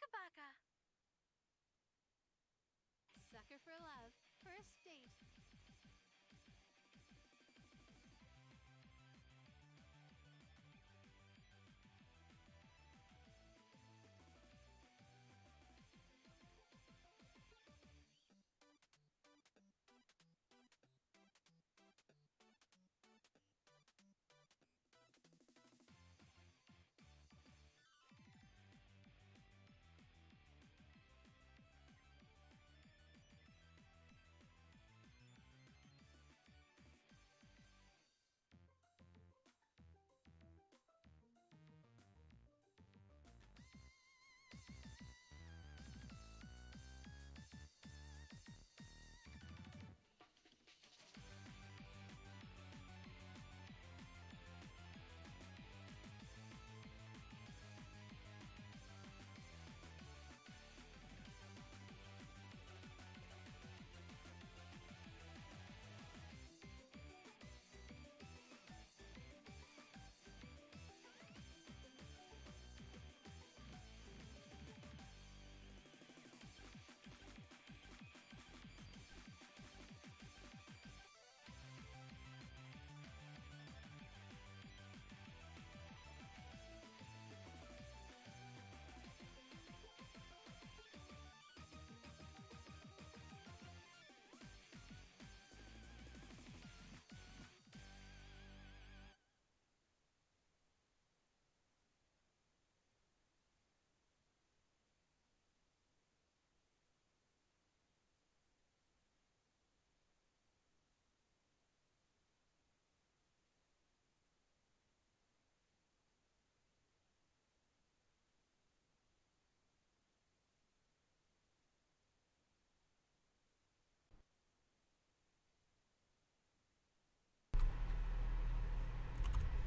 Baka baka. Sucker for love. First date.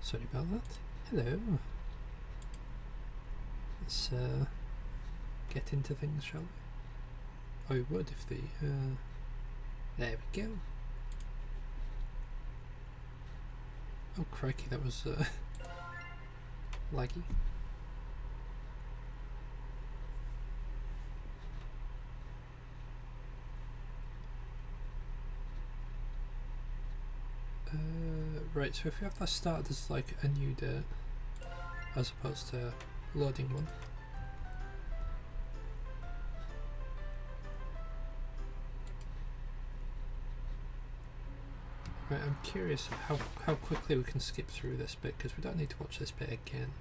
Sorry about that. Hello. Let's get into things, shall we? I would if the... there we go. Oh crikey, that was laggy. Right, so if we have that started as like a new dirt, as opposed to loading one. Right, I'm curious how quickly we can skip through this bit, because we don't need to watch this bit again.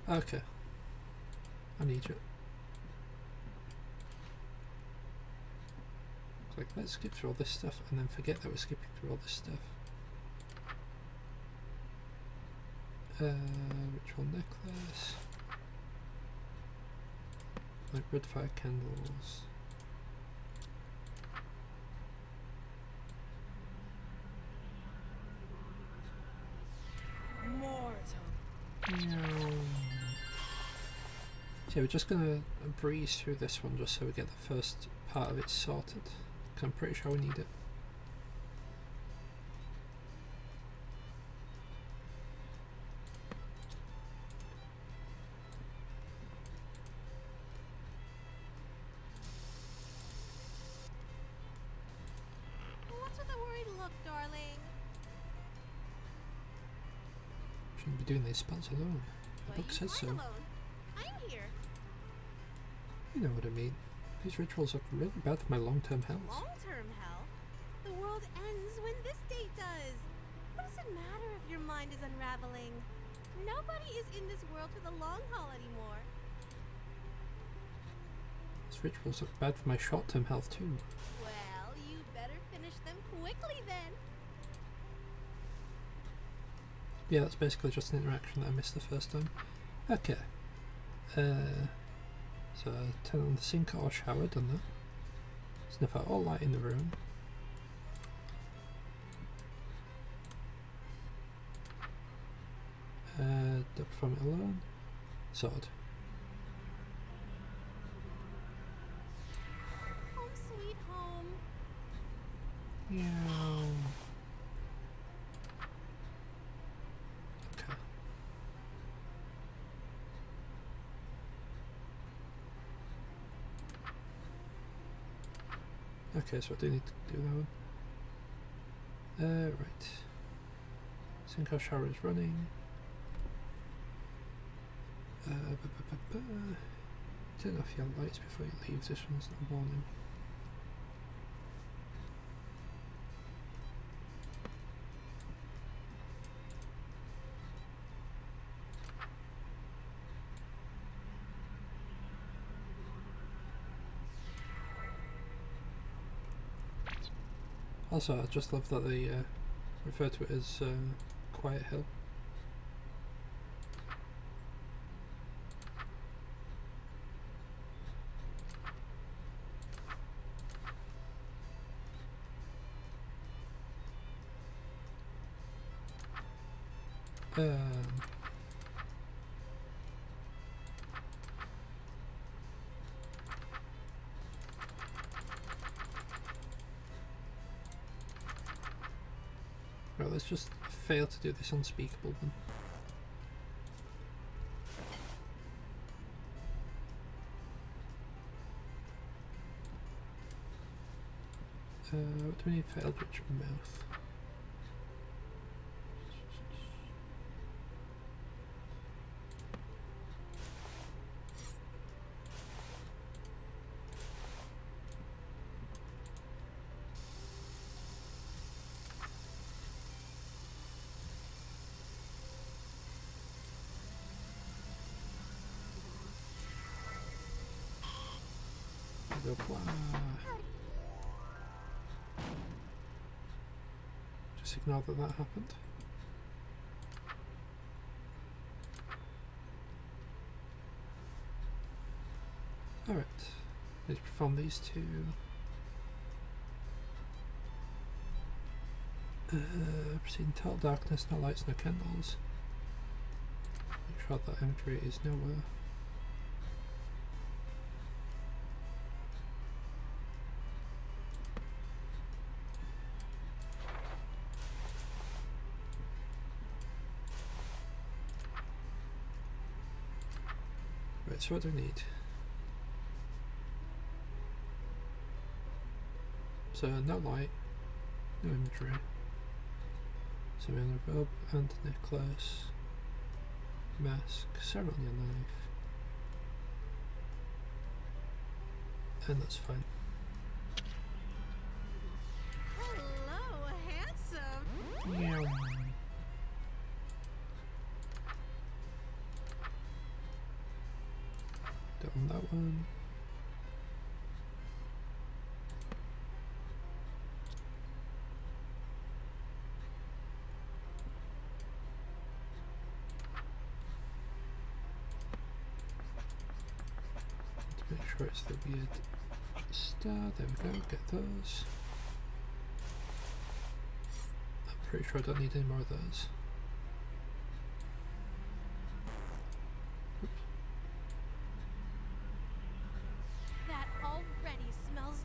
Okay. I need you. Like, let's skip through all this stuff and then forget that we're skipping through all this stuff. Ritual necklace. Like red fire candles. So we're just going to breeze through this one just so we get the first part of it sorted, because I'm pretty sure we need it. What's with the worried look, darling? Shouldn't be doing these spells alone. The book says so. Alone. I'm here. You know what I mean. These rituals are really bad for my long-term health. Long-term health? The world ends when this date does. What does it matter if your mind is unraveling? Nobody is in this world for the long haul anymore. These rituals are bad for my short-term health too. Well, you better finish them quickly then. Yeah, that's basically just an interaction that I missed the first time. Okay. So turn on the sink or shower, done that. Snuff out all light in the room. Duck from it alone. Sword. Yeah. Okay. Okay, so I do need to do that one. Right. Sync our shower is running. Turn off your lights before you leave. This one's not warning. Also, I just love that they refer to it as Quiet Hill. Right, let's just fail to do this unspeakable one. What do we need for Eldritch Mouth? Go blah. Just ignore that that happened. Alright, let's perform these two. Proceed in total darkness, no lights, no candles. Make sure that imagery is nowhere. Right, so what do we need? So no light, no imagery. So we have a robe and a necklace, mask, ceremonial knife, and that's fine. Hello, handsome. Meow. Don't want that one. Make sure it's the weird star. There we go, get those. I'm pretty sure I don't need any more of those. Oops. That already smells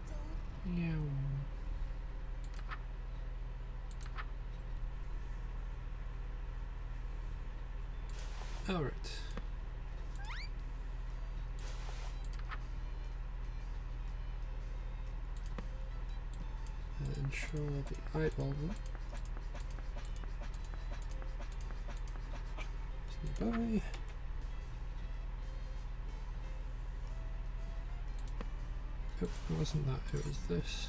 Yeah. Alright. Ensure the eyeball one. Nearby. Oh, it wasn't that, it was this.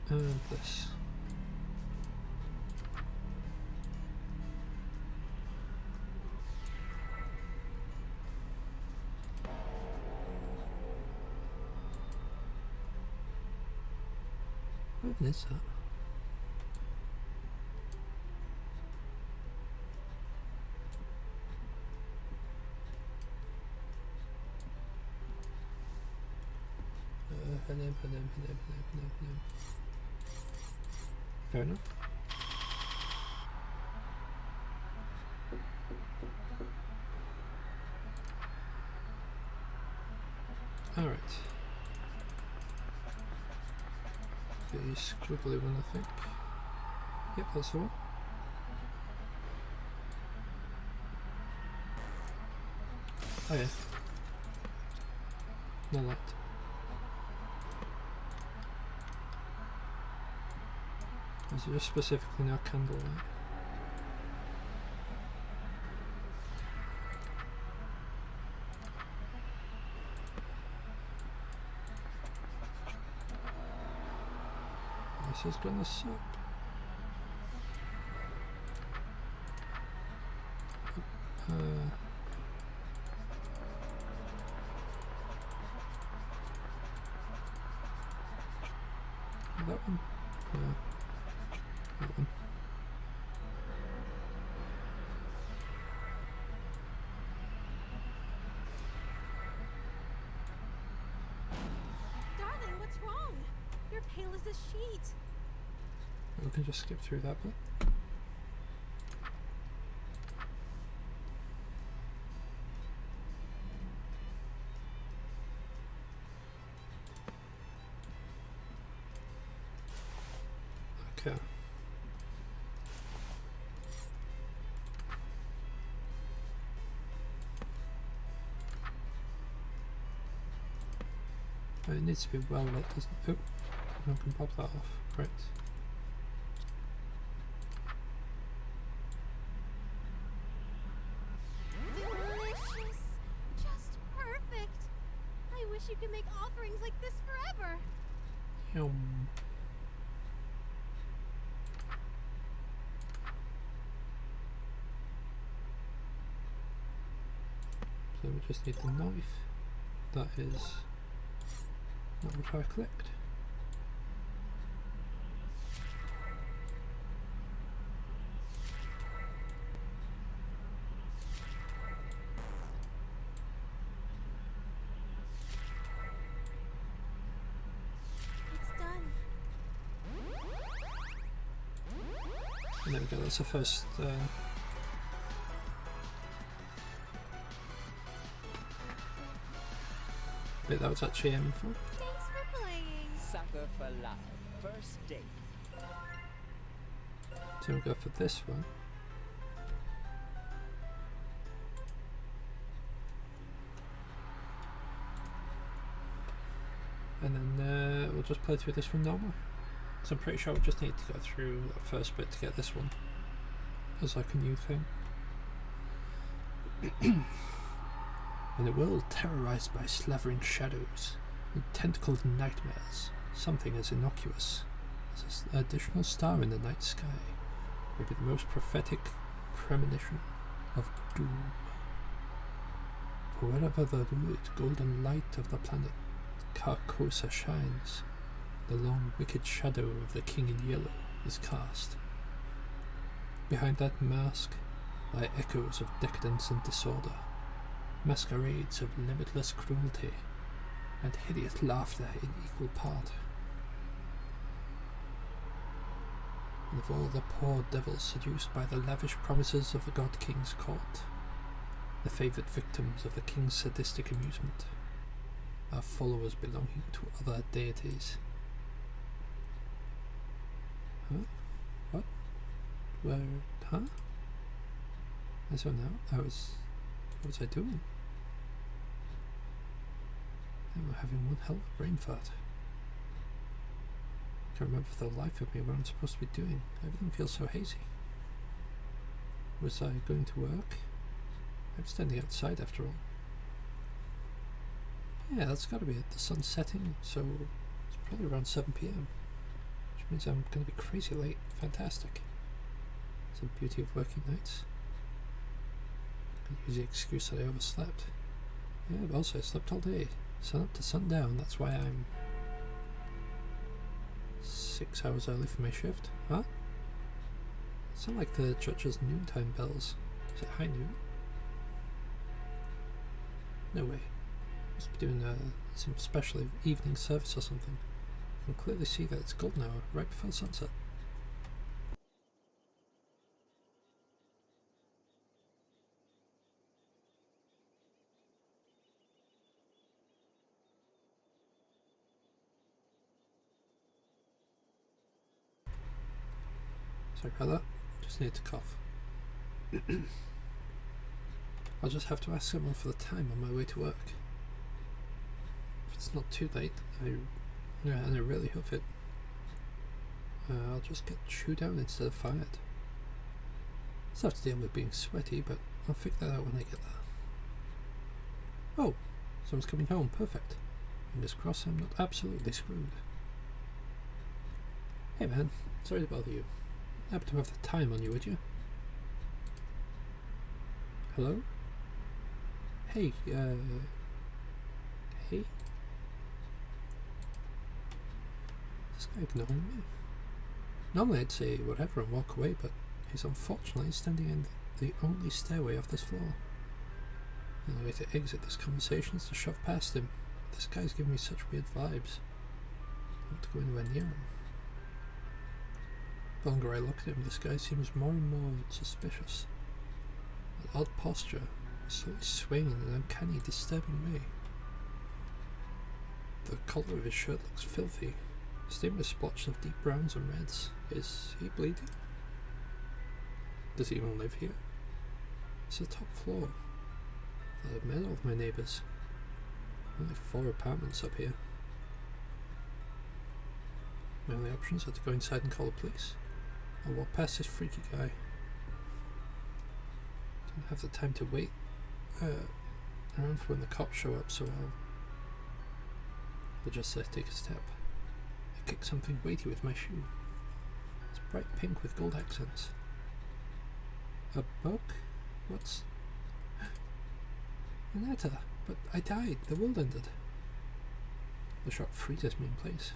And this. What is that? Fair enough. Alright. The squiggly one, I think. Yep, that's the one. Oh yeah. No light. Is it just specifically now candlelight? This is gonna suck. That one? No. That one. Darling, what's wrong? You're pale as a sheet. We can just skip through that bit. Okay. Oh, it needs to be well lit, doesn't it? Oh, I can pop that off. Great. Delicious. Just perfect. I wish you could make offerings like this forever. Yum. So we just need the knife. That is not what I clicked. It's done. And there we go, that's the first bit that was actually aiming for. Thanks for playing. Sucker for life. First date. So we'll go for this one. And then we'll just play through this one normal. So I'm pretty sure we just need to go through that first bit to get this one as like a new thing. In a world terrorized by slavering shadows and tentacled nightmares, something as innocuous as an additional star in the night sky may be the most prophetic premonition of doom. For wherever the lurid golden light of the planet Carcosa shines, the long wicked shadow of the King in Yellow is cast. Behind that mask lie echoes of decadence and disorder, masquerades of limitless cruelty, and hideous laughter in equal part. And of all the poor devils seduced by the lavish promises of the God King's court, the favoured victims of the King's sadistic amusement, are followers belonging to other deities. Huh? What? Where? Huh? I don't know. What was I doing? I'm having one hell of a brain fart. I can't remember for the life of me what I'm supposed to be doing. Everything feels so hazy. Was I going to work? I'm standing outside after all. Yeah, that's got to be it. The sun's setting, so it's probably around 7 PM. Which means I'm going to be crazy late. Fantastic. It's the beauty of working nights. I can use the excuse that I overslept. Yeah, but also I slept all day. Sun up to sundown, that's why I'm 6 hours early for my shift. Huh? It's not like the church's noontime bells. Is it high noon? No way. Must be doing some special evening service or something. I can clearly see that it's golden hour right before sunset. Sorry about that. Just need to cough. I'll just have to ask someone for the time on my way to work. If it's not too late, and I really hope it, I'll just get chewed down instead of fired. Still have to deal with being sweaty, but I'll figure that out when I get there. Oh, someone's coming home. Perfect. Fingers crossed I'm not absolutely screwed. Hey man, sorry to bother you. Happen to have the time on you, would you? Hello? Hey, hey? Is this guy ignoring me? Normally I'd say whatever and walk away, but he's unfortunately standing in the only stairway off this floor. The only way to exit this conversation is to shove past him. This guy's giving me such weird vibes. I don't want to go anywhere near him. The longer I look at him, this guy seems more and more suspicious. An odd posture, slowly swaying in an uncanny, disturbing way. The collar of his shirt looks filthy, stained with splotches of deep browns and reds. Is he bleeding? Does he even live here? It's the top floor. I've met all of my neighbours. Only 4 apartments up here. My only options are to go inside and call the police. I'll walk past this freaky guy. Don't have the time to wait around for when the cops show up, so I'll just take a step. I kick something weighty with my shoe. It's bright pink with gold accents. A book? What's... Annetta, but I died. The world ended. The shock freezes me in place.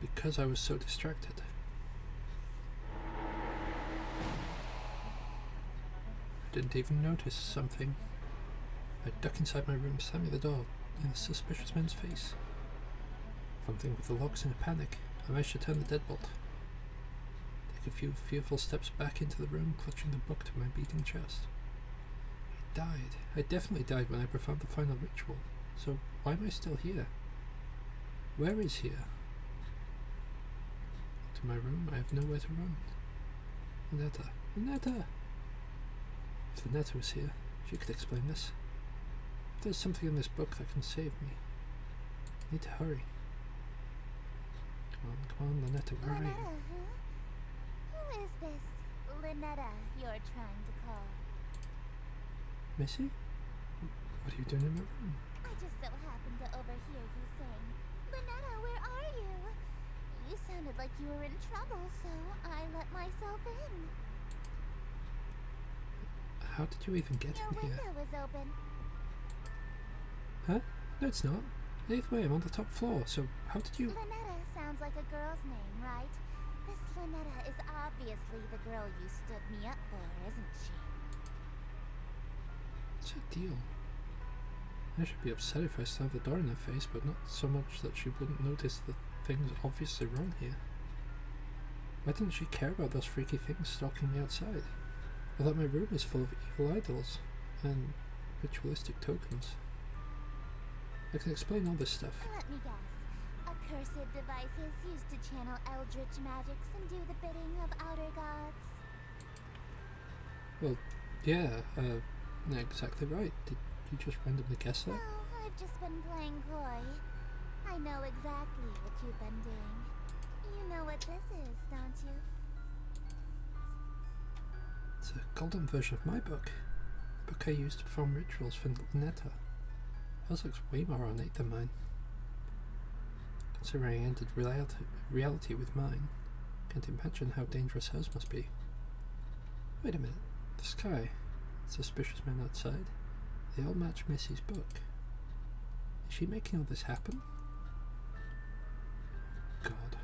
Because I was so distracted. I didn't even notice something. I duck inside my room, slamming the door in the suspicious man's face. Fumbling with the locks in a panic, I managed to turn the deadbolt. Take a few fearful steps back into the room, clutching the book to my beating chest. I died. I definitely died when I performed the final ritual. So why am I still here? Where is here? To my room, I have nowhere to run. Annetta. Annetta! If Annetta was here, she could explain this. If there's something in this book that can save me, I need to hurry. Come on, Lynetta, where are you? Who is this Lynetta you're trying to call? Missy? What are you doing in my room? I just so happened to overhear you saying, Lynetta, where are you? You sounded like you were in trouble, so I let myself in. How did you even get Your in here? window was open. Huh? No, it's not. Either way, I'm on the top floor, so how did you... Lynetta sounds like a girl's name, right? This Lynetta is obviously the girl you stood me up for, isn't she? What's her deal? I should be upset if I slammed the door in her face, but not so much that she wouldn't notice the things obviously wrong here. Why didn't she care about those freaky things stalking me outside? Or that my room is full of evil idols and ritualistic tokens? I can explain all this stuff. Let me guess. Accursed devices used to channel eldritch magics and do the bidding of outer gods. Well, yeah, exactly right. Did you just randomly guess that? No, I've just been playing coy. I know exactly what you've been doing. You know what this is, don't you? It's a golden version of my book. The book I used to perform rituals for Netta. Hers looks way more ornate than mine. Considering I entered reality with mine, can't imagine how dangerous hers must be. Wait a minute. The sky, suspicious man outside, they all match Missy's book. Is she making all this happen? God.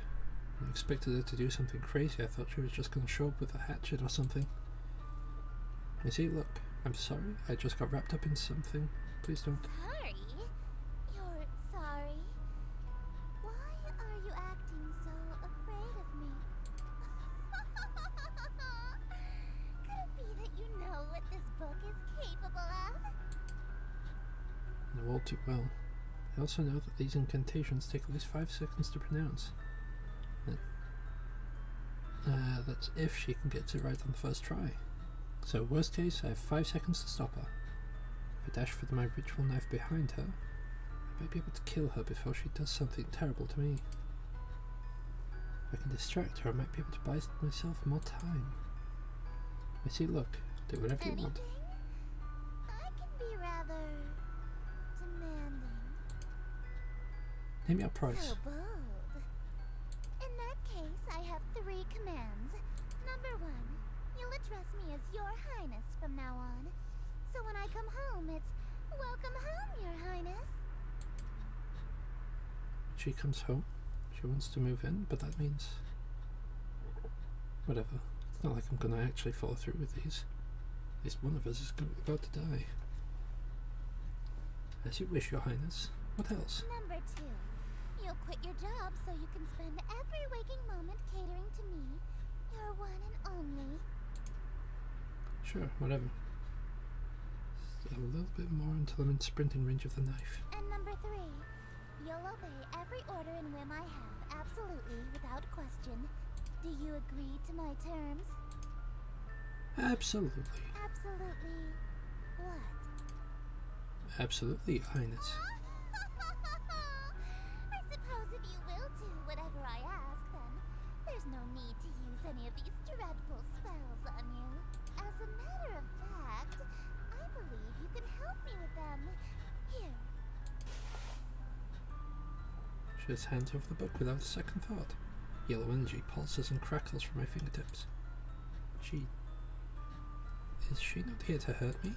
When I expected her to do something crazy, I thought she was just going to show up with a hatchet or something. Missy, look, I'm sorry. I just got wrapped up in something. Please don't. Sorry? You're sorry? Why are you acting so afraid of me? Could it be that you know what this book is capable of? I know all too well. I also know that these incantations take at least 5 seconds to pronounce. That's if she can get it right on the first try. So worst case, I have 5 seconds to stop her. If I dash for my ritual knife behind her, I might be able to kill her before she does something terrible to me. If I can distract her, I might be able to buy myself more time. I see, look, do whatever you want. I can be rather demanding. Name your price. So bold. In that case, I have 3 commands. Number 1, you'll address me as Your Highness from now on. So when I come home, it's welcome home, Your Highness. She comes home. She wants to move in, but that means... whatever. It's not like I'm going to actually follow through with these. At least one of us is about to die. As you wish, Your Highness. What else? Number 2, you'll quit your job so you can spend every waking moment catering to me, your one and only. Sure, whatever. Just a little bit more until I'm in sprinting range of the knife. And number 3, you'll obey every order and whim I have, absolutely, without question. Do you agree to my terms? Absolutely. Absolutely. What? Absolutely, Your Highness. I suppose if you will do whatever I ask, then there's no need to use any of these dreadful spells on you. As a matter of fact, I believe you can help me with them. Here. She just hands over the book without a second thought. Yellow energy pulses and crackles from my fingertips. Is she not here to hurt me?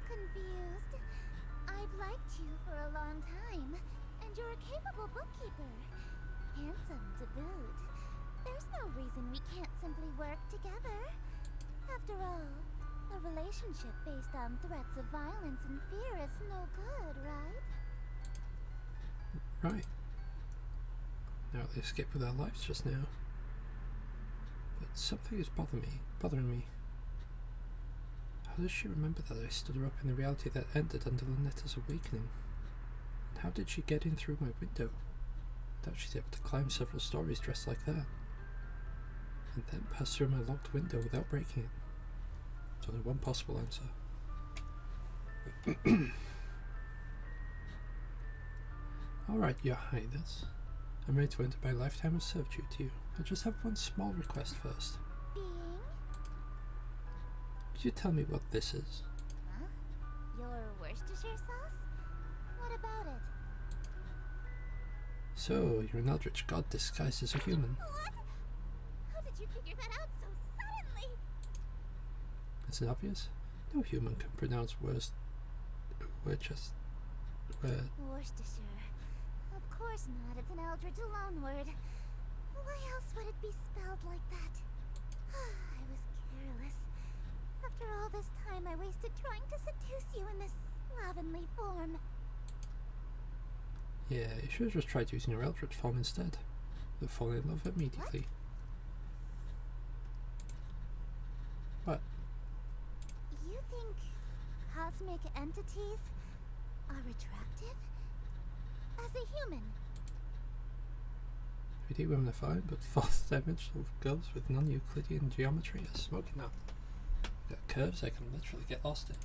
Confused. I've liked you for a long time, and you're a capable bookkeeper. Handsome to boot. There's no reason we can't simply work together. After all, a relationship based on threats of violence and fear is no good, right? Right. Now they escaped with their lives just now. But something is bothering me. How does she remember that I stood her up in the reality that ended under Lunetta's awakening? And how did she get in through my window? I doubt she's able to climb several stories dressed like that. And then pass through my locked window without breaking it. There's only one possible answer. Alright, Your Highness. I'm ready to enter my lifetime of servitude to you. I just have one small request first. Being? Could you tell me what this is? Huh? Your Worcestershire sauce? What about it? So, you're an eldritch god disguised as a human. What? How did you figure that out so suddenly? It's obvious. No human can pronounce words. Worcestershire. Of course not. It's an eldritch loanword. Why else would it be spelled like that? I was careless. After all this time I wasted trying to seduce you in this slovenly form. Yeah, you should have just tried using your eldritch form instead. You'll fall in love immediately. What? You think cosmic entities are attractive? As a human? 3D women are fine, but fourth dimensional girls with non-Euclidean geometry are smoking up. Got curves I can literally get lost in. If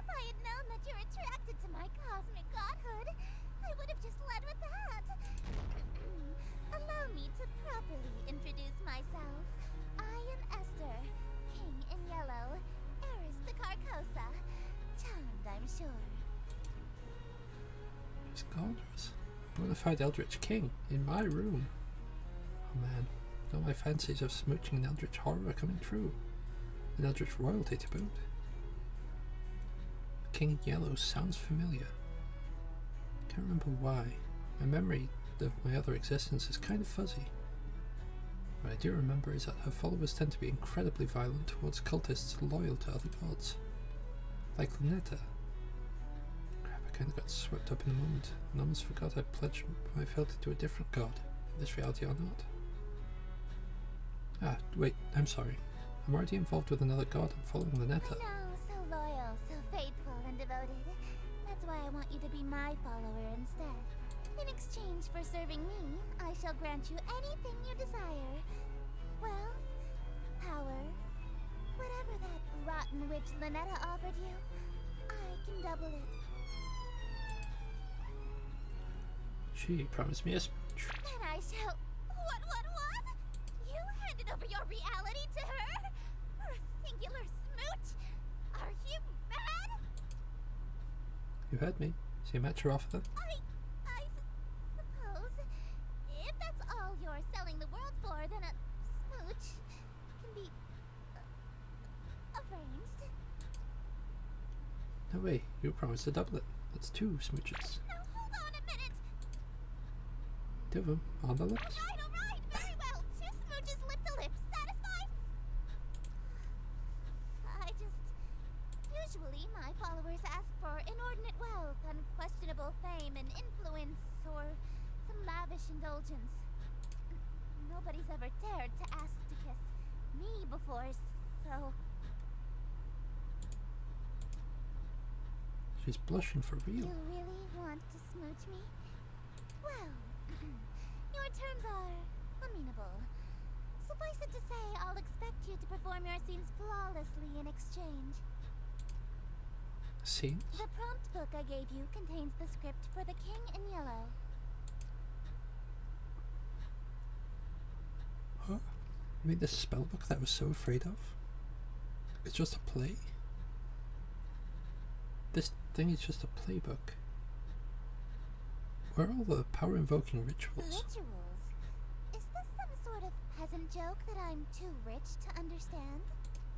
I had known that you're attracted to my cosmic godhood, I would have just led with that. Allow me to properly introduce myself. I am Estir, King in Yellow, heiress to Carcosa. Charmed, I'm sure. She's gorgeous. I want to find Eldritch King in my room. Oh man, all my fancies of smooching an Eldritch horror are coming true. An Eldritch royalty to boot. King in Yellow sounds familiar. Can't remember why. My memory of my other existence is kind of fuzzy. What I do remember is that her followers tend to be incredibly violent towards cultists loyal to other gods. Like Lunetta. Crap, I kinda got swept up in the moment and almost forgot I pledged my fealty to a different god, in this reality or not. Ah, wait, I'm sorry. I'm already involved with another god. I'm following Lunetta. I know, so loyal, so faithful and devoted. That's why I want you to be my follower instead. In exchange for serving me, I shall will grant you anything you desire. Well, power. Whatever that rotten witch Lynetta offered you, I can double it. She promised me a smooch. Then I shall... What? You handed over your reality to her? For a singular smooch? Are you mad? You heard me. So you match her offer then? I suppose. If that's all you're selling the world for, then a smooch can be arranged. No way, you promised to double it. That's 2 smooches. Now hold on a minute. 2 of them on the lips. Alright, very well. 2 smooches lip to lip. Satisfied? Usually my followers ask for inordinate wealth, unquestionable fame and influence, or some lavish indulgence. Nobody's ever dared to ask to kiss me before, so... She's blushing for real. You really want to smooch me? Well, your terms are amenable. Suffice it to say, I'll expect you to perform your scenes flawlessly in exchange. Scenes? The prompt book I gave you contains the script for The King in Yellow. Huh? You mean the spell book that I was so afraid of? It's just a play? This thing is just a playbook. Where are all the power-invoking rituals? Rituals? Is this some sort of peasant joke that I'm too rich to understand?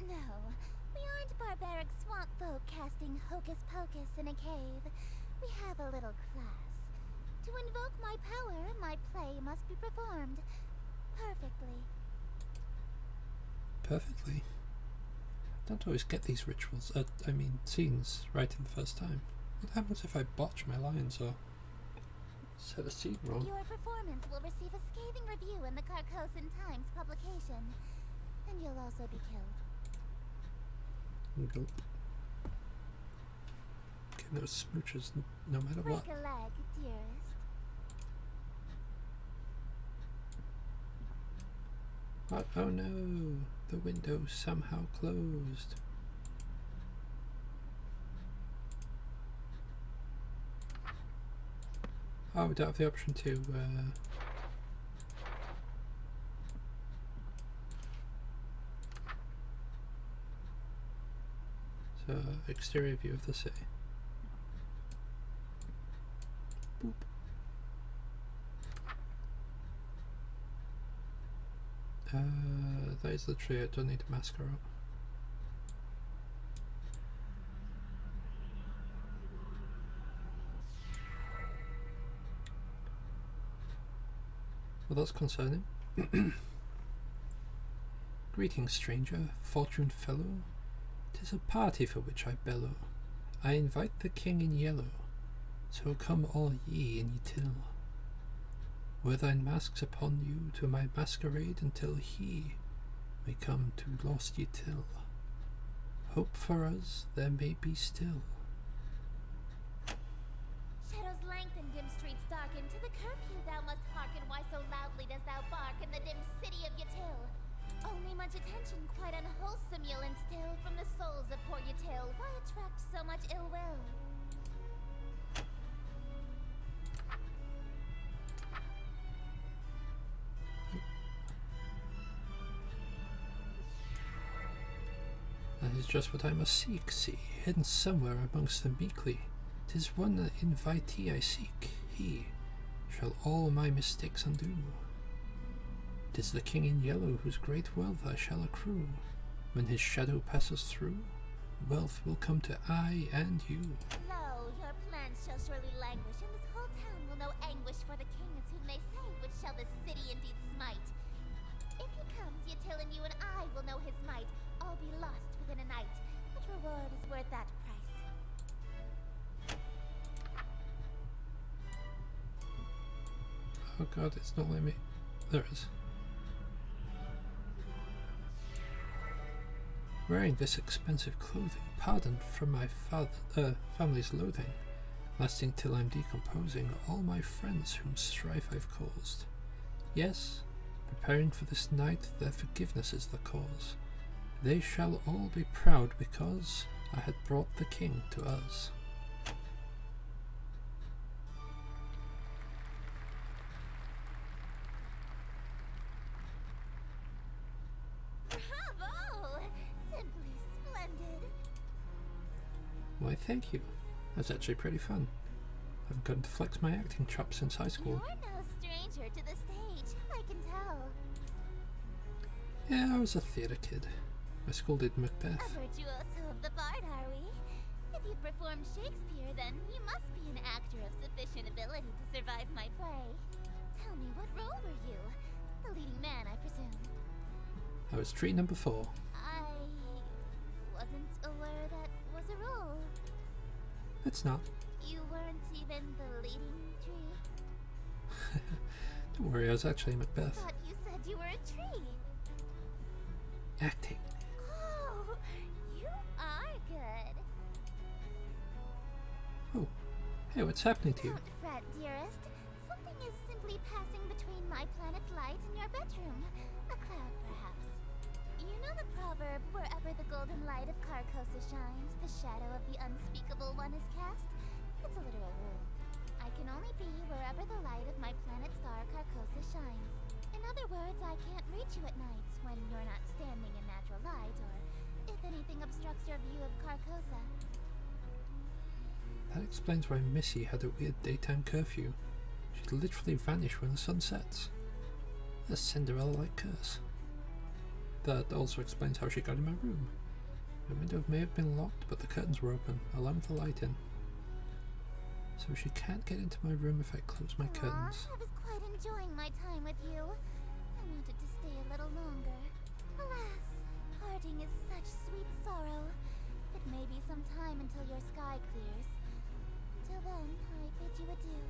No, we aren't barbaric swamp folk casting hocus-pocus in a cave. We have a little class. To invoke my power, my play must be performed perfectly. Perfectly. I don't always get these rituals, I mean scenes, right in the first time. What happens if I botch my lines or said a scene wrong? Your performance will receive a scathing review in the Carcosan Times publication, and you'll also be killed. Gulp. Getting those smooches no matter what. Break a leg, dearest. Oh no, the window somehow closed. Oh, we don't have the option to so exterior view of the city. Boop. That is literally it, don't need to mask her up. Well, that's concerning. Greetings, stranger, fortune fellow. 'Tis a party for which I bellow. I invite the king in yellow. So come all ye in ye till. Wear thine masks upon you to my masquerade until he may come to lost ye till. Hope for us there may be still. Shadows lengthen, dim streets darken. To the curfew thou must hearken. Why so loudly dost thou bark in the dim city of Yatil? Only much attention, quite unwholesome, you'll instill from the souls of poor Yatil. Why attract so much ill will? That is just what I must seek, see, hidden somewhere amongst them meekly. 'Tis one invitee I seek, he shall all my mistakes undo. 'Tis the king in yellow whose great wealth I shall accrue. When his shadow passes through, wealth will come to I and you. Lo, your plans shall surely languish, and this whole town will know anguish for the king is whom they say, which shall this city indeed smite. If he comes, Yatil and you and I will know his might. All be lost within a night. What reward is worth that price? Oh god, it's not letting me. There it is. Wearing this expensive clothing, pardoned from my family's loathing, lasting till I'm decomposing all my friends whom strife I've caused. Yes, preparing for this night, their forgiveness is the cause. They shall all be proud because I had brought the king to us. Bravo! Simply splendid. Why, thank you. That's actually pretty fun. I've gotten to flex my acting chops since high school. You're no stranger to the stage, I can tell. Yeah, I was a theatre kid. My school did Macbeth. A virtuoso of the bard, are we? If you performed Shakespeare, then you must be an actor of sufficient ability to survive my play. Tell me, what role were you? The leading man, I presume. I was tree number 4. I wasn't aware that was a role. It's not. You weren't even the leading tree? Don't worry, I was actually Macbeth. Thought you said you were a tree. Acting. Oh, you are good. Oh, hey, what's happening to you? Don't fret, dearest. Something is simply passing between my planet's light and your bedroom. A cloud, perhaps. You know the proverb, wherever the golden light of Carcosa shines, the shadow of the unspeakable one is cast? It's a literal rule. I can only be wherever the light of my planet star Carcosa shines. In other words, I can't reach you at night when you're not standing in natural light, or if anything obstructs your view of Carcosa. That explains why Missy had a weird daytime curfew. She'd literally vanish when the sun sets. A Cinderella-like curse. That also explains how she got in my room. The window may have been locked, but the curtains were open, allowing the light in. So she can't get into my room if I close my curtains. I was quite enjoying my time with you. I wanted to stay a little longer. Alas, parting is such sweet sorrow. It may be some time until your sky clears. Till then, I bid you adieu.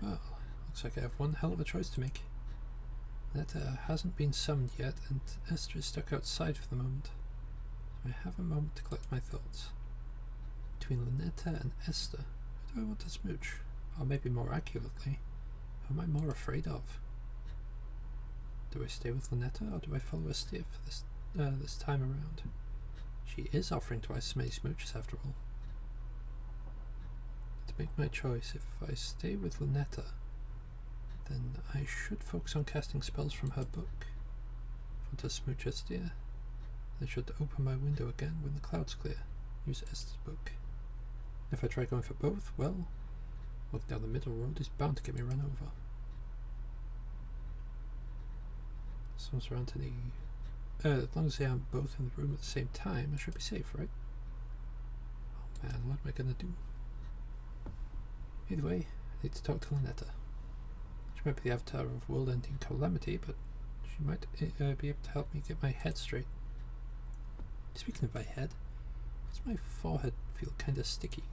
Well, looks like I have one hell of a choice to make. Netta hasn't been summoned yet, and Estir is stuck outside for the moment. So I have a moment to collect my thoughts. Between Lynetta and Estir, who do I want to smooch? Or maybe more accurately, who am I more afraid of? Do I stay with Lynetta, or do I follow Estir for this time around? She is offering twice as many smooches after all. To make my choice, if I stay with Lynetta, then I should focus on casting spells from her book. If I want to smooch Estir, I should open my window again when the clouds clear. Use Estir's book. If I try going for both, well, walking down the middle road is bound to get me run over. Someone's around to the... as long as they aren't both in the room at the same time, I should be safe, right? Oh man, what am I gonna do? Either way, I need to talk to Lynetta. She might be the avatar of world-ending calamity, but she might be able to help me get my head straight. Speaking of my head, does my forehead feel kinda sticky?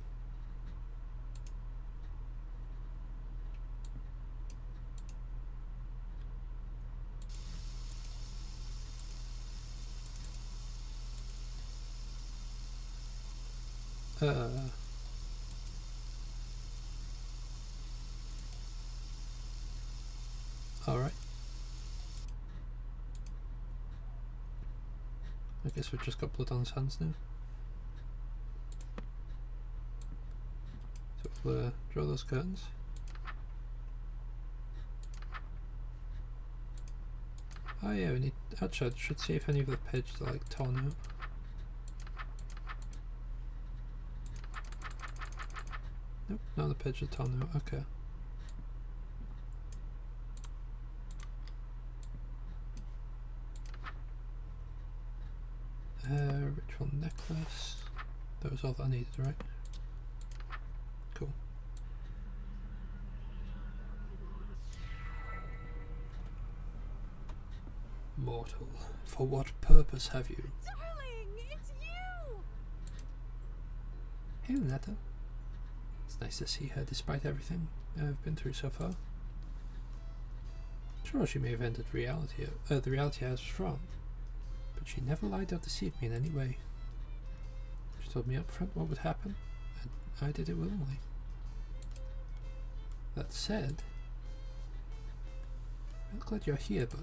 Alright. I guess we've just got blood on his hands now. So we'll draw those curtains. Oh yeah, we need... Actually, I should see if any of the pages are like torn out. Nope, none of the pages are torn out, okay. Ritual necklace. That was all that I needed, right? Cool. Mortal, for what purpose have you? Darling, it's you! Hey, Lynetta. It's nice to see her despite everything I've been through so far. Sure, she may have entered reality, the reality I was from, but she never lied or deceived me in any way. She told me up front what would happen, and I did it willingly. That said, I'm glad you're here, but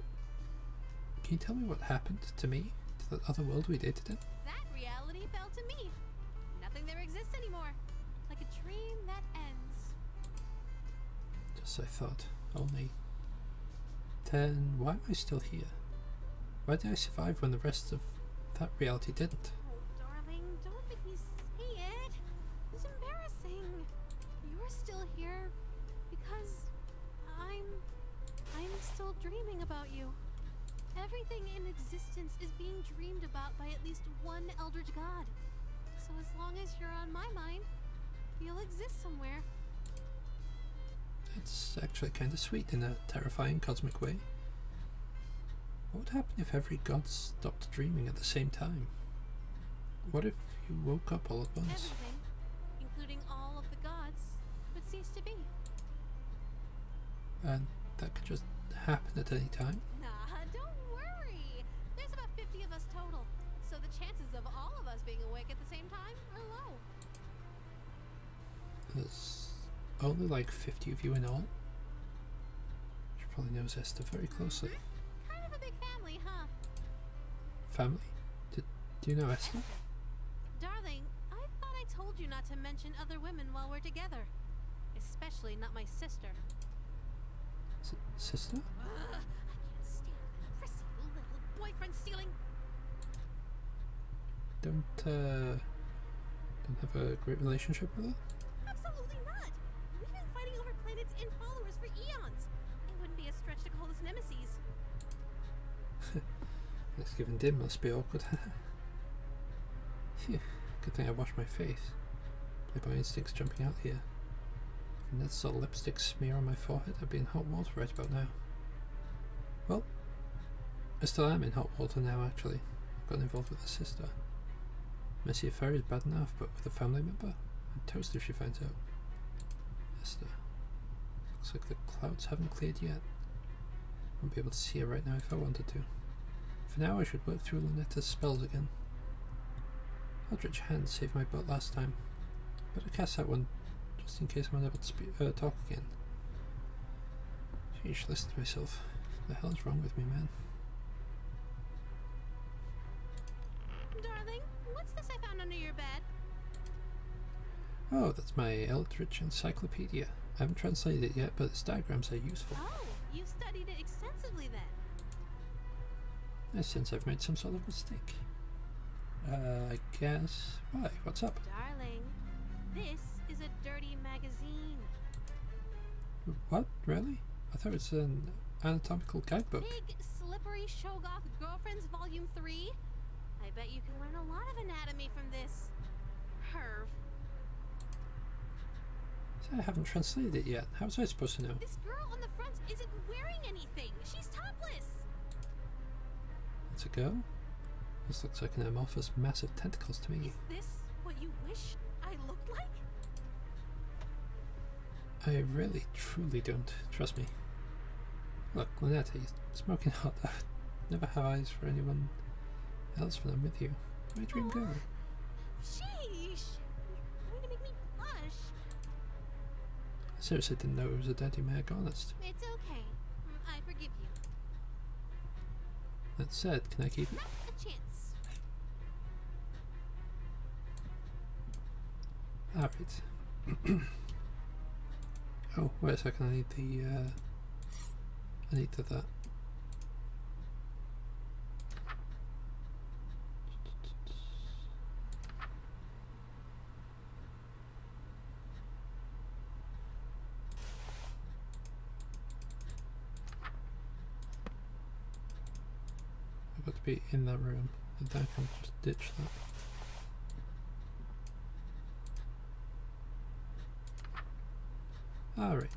can you tell me what happened to me, to that other world we dated in? That reality fell to me. Nothing there exists anymore. Like a dream that ends. Just as I thought. Only then why am I still here? Why did I survive when the rest of that reality didn't? Oh, darling, don't make me say it. It's embarrassing. You're still here because I'm still dreaming about you. Everything in existence is being dreamed about by at least one eldritch god. So as long as you're on my mind, you'll exist somewhere. It's actually kind of sweet in a terrifying cosmic way. What would happen if every god stopped dreaming at the same time? What if you woke up all at once? Everything, including all of the gods, would cease to be. And that could just happen at any time? Nah, don't worry. There's about 50 of us total, so the chances of all of us being awake at the same time are low. There's only like 50 of you in all. She probably knows Estir very closely. Kind of a big family, huh? Family? Do you know Estir? Darling, I thought I told you not to mention other women while we're together. Especially not my sister. Sister? I can't stand that prissy little boyfriend stealing. Don't have a great relationship with her? Absolutely not. We've been fighting over planets and followers for eons. It wouldn't be a stretch to call us nemesis. This given dim must be awkward. Phew, good thing I washed my face. My instincts jumping out here. If that sort of lipstick smear on my forehead, I'd be in hot water right about now. Well, I still am in hot water now, actually. I've gotten involved with a sister. Messy affair is bad enough, but with a family member, I'm toast if she finds out. Estir. Looks like the clouds haven't cleared yet. Won't be able to see her right now if I wanted to. For now, I should work through Lunetta's spells again. Eldritch Hand saved my butt last time. Better cast that one, just in case I'm unable to talk again. Sheesh, listen to myself. What the hell is wrong with me, man? Darling, what's this I found under your bed? Oh, that's my Eldritch Encyclopedia. I haven't translated it yet, but its diagrams are useful. Oh, you've studied it extensively then. I sense I've made some sort of mistake. I guess... Why? What's up? Darling, this is a dirty magazine. What? Really? I thought it was an anatomical guidebook. Big, slippery Shogoth Girlfriends Volume 3? I bet you can learn a lot of anatomy from this. Herv. See, I haven't translated it yet. How was I supposed to know? This girl on the front isn't wearing anything. She's topless. It's a girl? This looks like an amorphous mass of tentacles to me. Is this what you wish I looked like? I really, truly don't. Trust me. Look, Lunetta, you're smoking hot. I would never have eyes for anyone else when I'm with you. My dream girl. Sheesh! You're going to make me blush. I seriously didn't know it was a daddy mag, honest. It's okay. I forgive you. That said, can I keep it? Not a chance. Alright. Oh, wait a second, I need the, that. I've got to be in that room, and then I can just ditch that. Alright.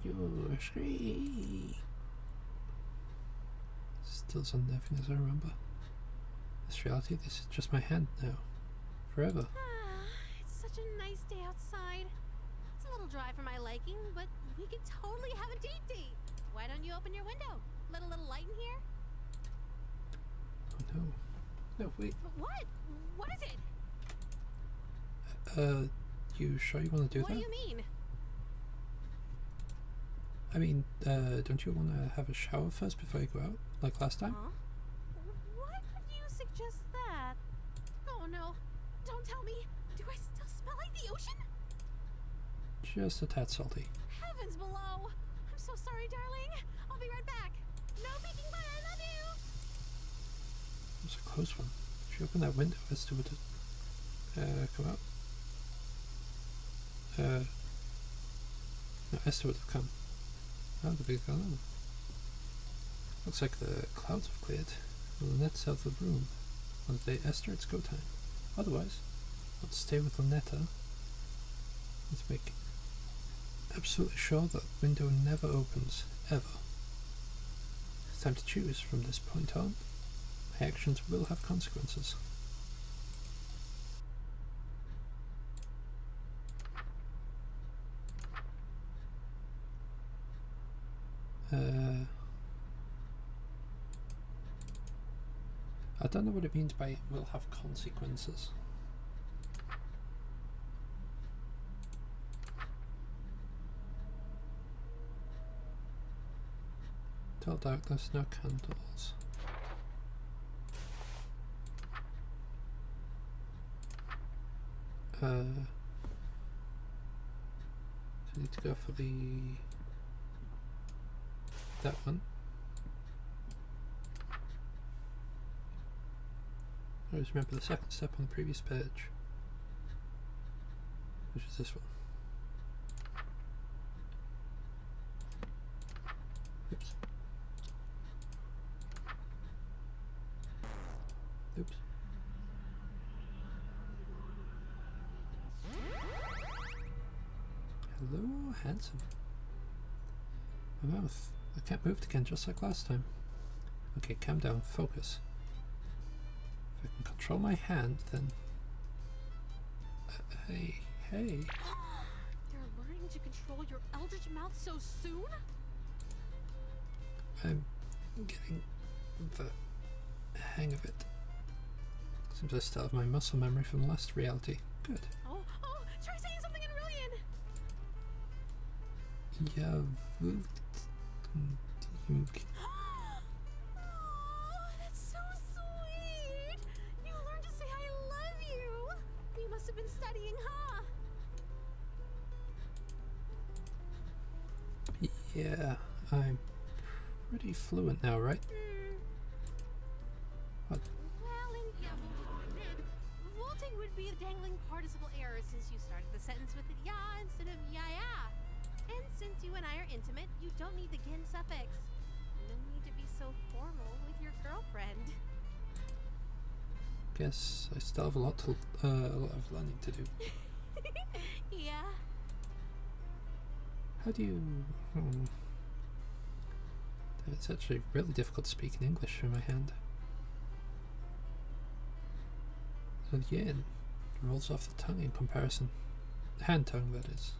You're free. Still as unnerving as I remember. This reality, this is just my hand now. Forever. It's such a nice day outside. It's a little dry for my liking, but we could totally have a date. Why don't you open your window? Let a little light in here? no. No, wait. What? What is it? You sure you want to do What that? do you mean? I mean, don't you want to have a shower first before you go out, like last time? Huh? Why would you suggest that? Oh no. Don't tell me. Do I still smell like the ocean? Just a tad salty. Heavens below. I'm so sorry, darling. I'll be right back. No peeking butt. I love you. It was a close one. If you open that window, Esther would come out. No, Esther would have come. Oh, the big hello. Looks like the clouds have cleared. Lynette's out of the room. On the day Esther, it's go time. Otherwise, I'll stay with Lynetta. Let's make absolutely sure that window never opens, ever. It's time to choose from this point on. My actions will have consequences. I don't know what it means by will have consequences. Tell darkness, no candles. So I need to go for that one. I always remember the second step on the previous page, which is this one. Oops. Oops. Hello, handsome. My mouth. I can't move it again, just like last time. Okay, calm down, focus. If I can control my hand, then... hey. You're learning to control your eldritch mouth so soon? I'm getting the hang of it. Seems I still have my muscle memory from the last reality. Good. Oh, try saying something in Rillian! Yeah, Oh, that's so sweet! You learned to say I love you! You must have been studying, huh? yeah, I'm pretty fluent now, right? What? Well, vaulting would be a dangling participle error since you started the sentence with the ya instead of ya. And since you and I are intimate, you don't need the gin suffix. No need to be so formal with your girlfriend. Guess I still have a lot of learning to do. Yeah. How do you... It's actually really difficult to speak in English through my hand. So yeah, it rolls off the tongue in comparison. Hand tongue, that is.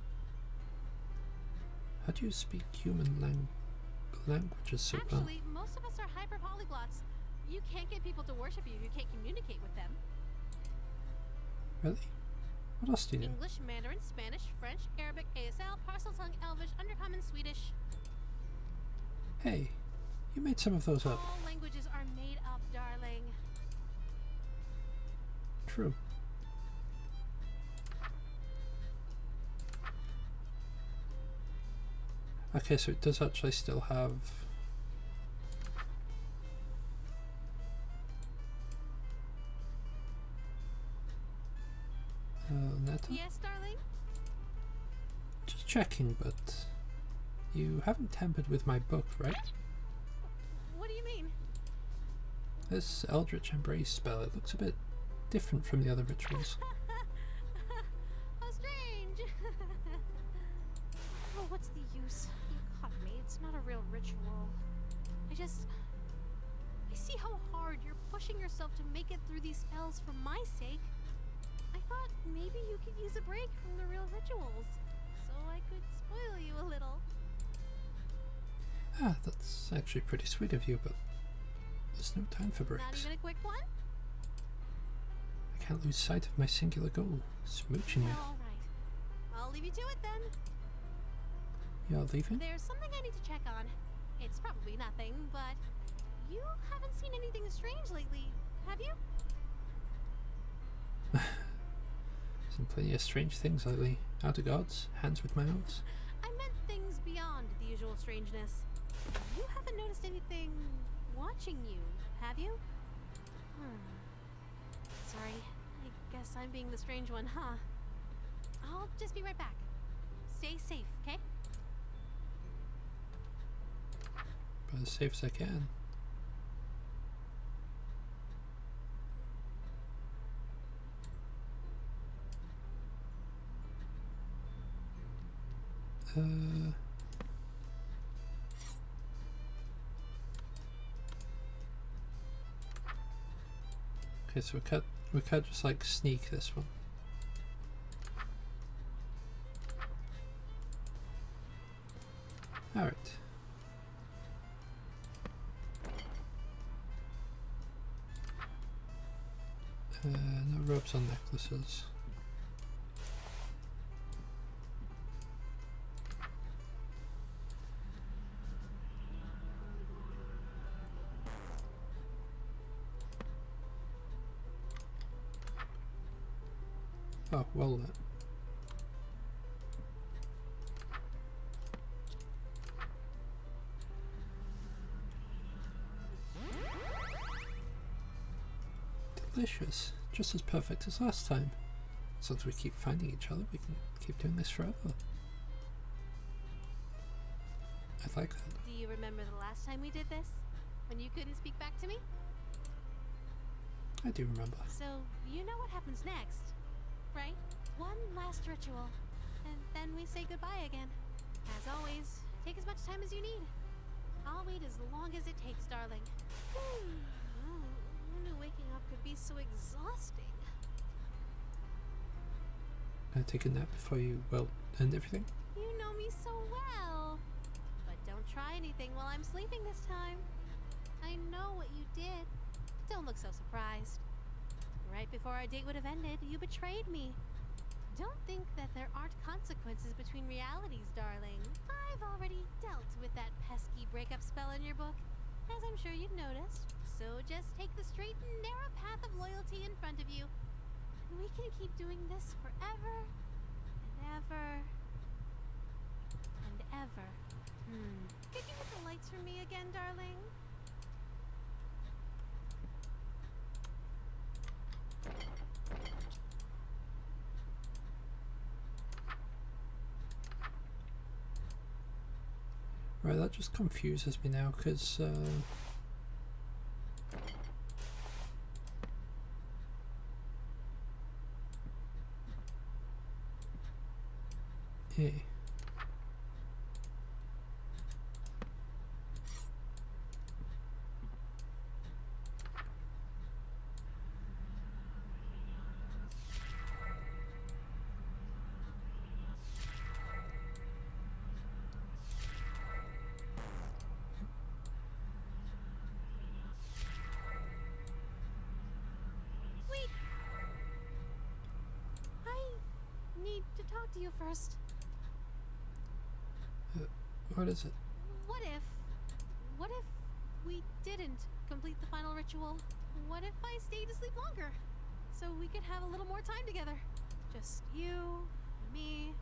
How do you speak human languages so well? Actually, most of us are hyper polyglots. You can't get people to worship you if you can't communicate with them. Really? What else do you know? English, Mandarin, Spanish, French, Arabic, ASL, Parcel Tongue, Elvish, Undercommon, Swedish. Hey, you made some of those up. All languages are made up, darling. True. Okay, so it does actually still have... Netta? Yes, darling? Just checking, but you haven't tampered with my book, right? What do you mean? This Eldritch Embrace spell, it looks a bit different from the other rituals. How strange. Oh, what's the use? You caught me. It's not a real ritual. I see how hard you're pushing yourself to make it through these spells for my sake. I thought maybe you could use a break from the real rituals, so I could spoil you a little. Ah, that's actually pretty sweet of you, but There's no time for breaks. Not even a quick one? I can't lose sight of my singular goal, smooching you. Well, alright. I'll leave you to it then. You're leaving? There's something I need to check on. It's probably nothing, but you haven't seen anything strange lately, have you? Seen plenty of strange things lately. Out of gods, hands with mouths. I meant things beyond the usual strangeness. You haven't noticed anything watching you, have you? Sorry, I guess I'm being the strange one, huh? I'll just be right back. Stay safe, okay? But as safe as I can. Okay, so we can't just like sneak this one. Alright. No ropes on necklaces. Oh, well then. Delicious. Just as perfect as last time. As long as we keep finding each other, we can keep doing this forever. I like that. Do you remember the last time we did this? When you couldn't speak back to me? I do remember. So, you know what happens next, right? One last ritual, and then we say goodbye again. As always, take as much time as you need. I'll wait as long as it takes, darling. Who knew waking up could be so exhausting? Can I take a nap before you, well, end everything? You know me so well. But don't try anything while I'm sleeping this time. I know what you did. Don't look so surprised. Right before our date would have ended, you betrayed me. Don't think that there aren't consequences between realities, darling. I've already dealt with that pesky breakup spell in your book, as I'm sure you've noticed. So just take the straight and narrow path of loyalty in front of you. And we can keep doing this forever and ever and ever. Could you hit the lights for me again, darling? Right, that just confuses me now, because yeah. Wait! I need to talk to you first. What is it? What if we didn't complete the final ritual? What if I stayed asleep longer? So we could have a little more time together. Just you, me,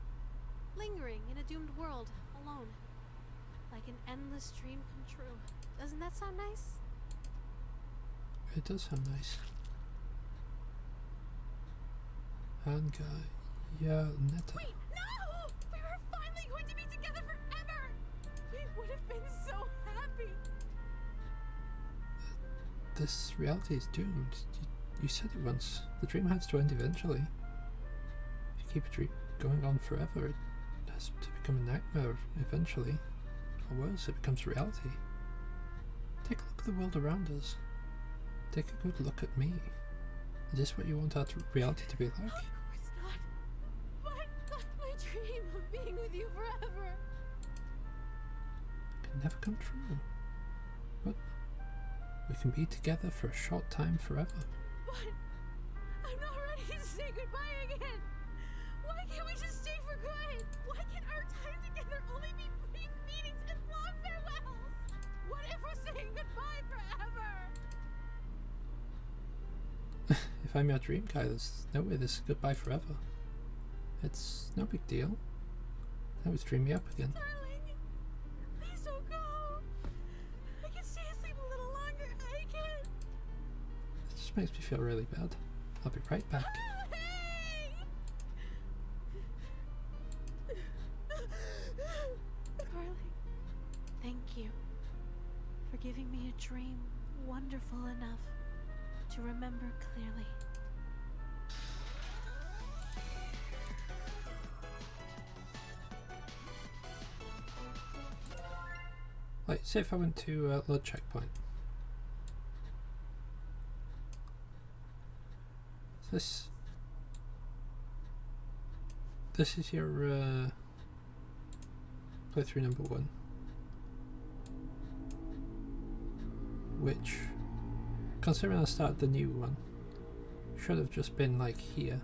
lingering in a doomed world, alone. Like an endless dream come true. Doesn't that sound nice? It does sound nice. Hanga, yeah, Netta. Wait, no! We were finally going to be together forever! We would have been so happy! This reality is doomed. You said it once. The dream has to end eventually. If you keep a dream going on forever, it has to become a nightmare eventually. Or worse, it becomes reality. Take a look at the world around us. Take a good look at me. Is this what you want our reality to be like? Of course not. But my dream of being with you forever. It can never come true. But We can be together for a short time forever. But I'm not ready to say goodbye again. Why can't we just stay for good? Why can our time together only be brief meetings and long farewells? What if we're saying goodbye forever? If I'm your dream guy, there's no way this is goodbye forever. It's no big deal. Always dream me up again. Darling, please don't go. I can stay asleep a little longer. I can. It just makes me feel really bad. I'll be right back. Hey! Darling, thank you for giving me a dream wonderful enough to remember clearly. Like, say if I went to load checkpoint. This is your playthrough number 1, which, considering I started the new one, should have just been like here.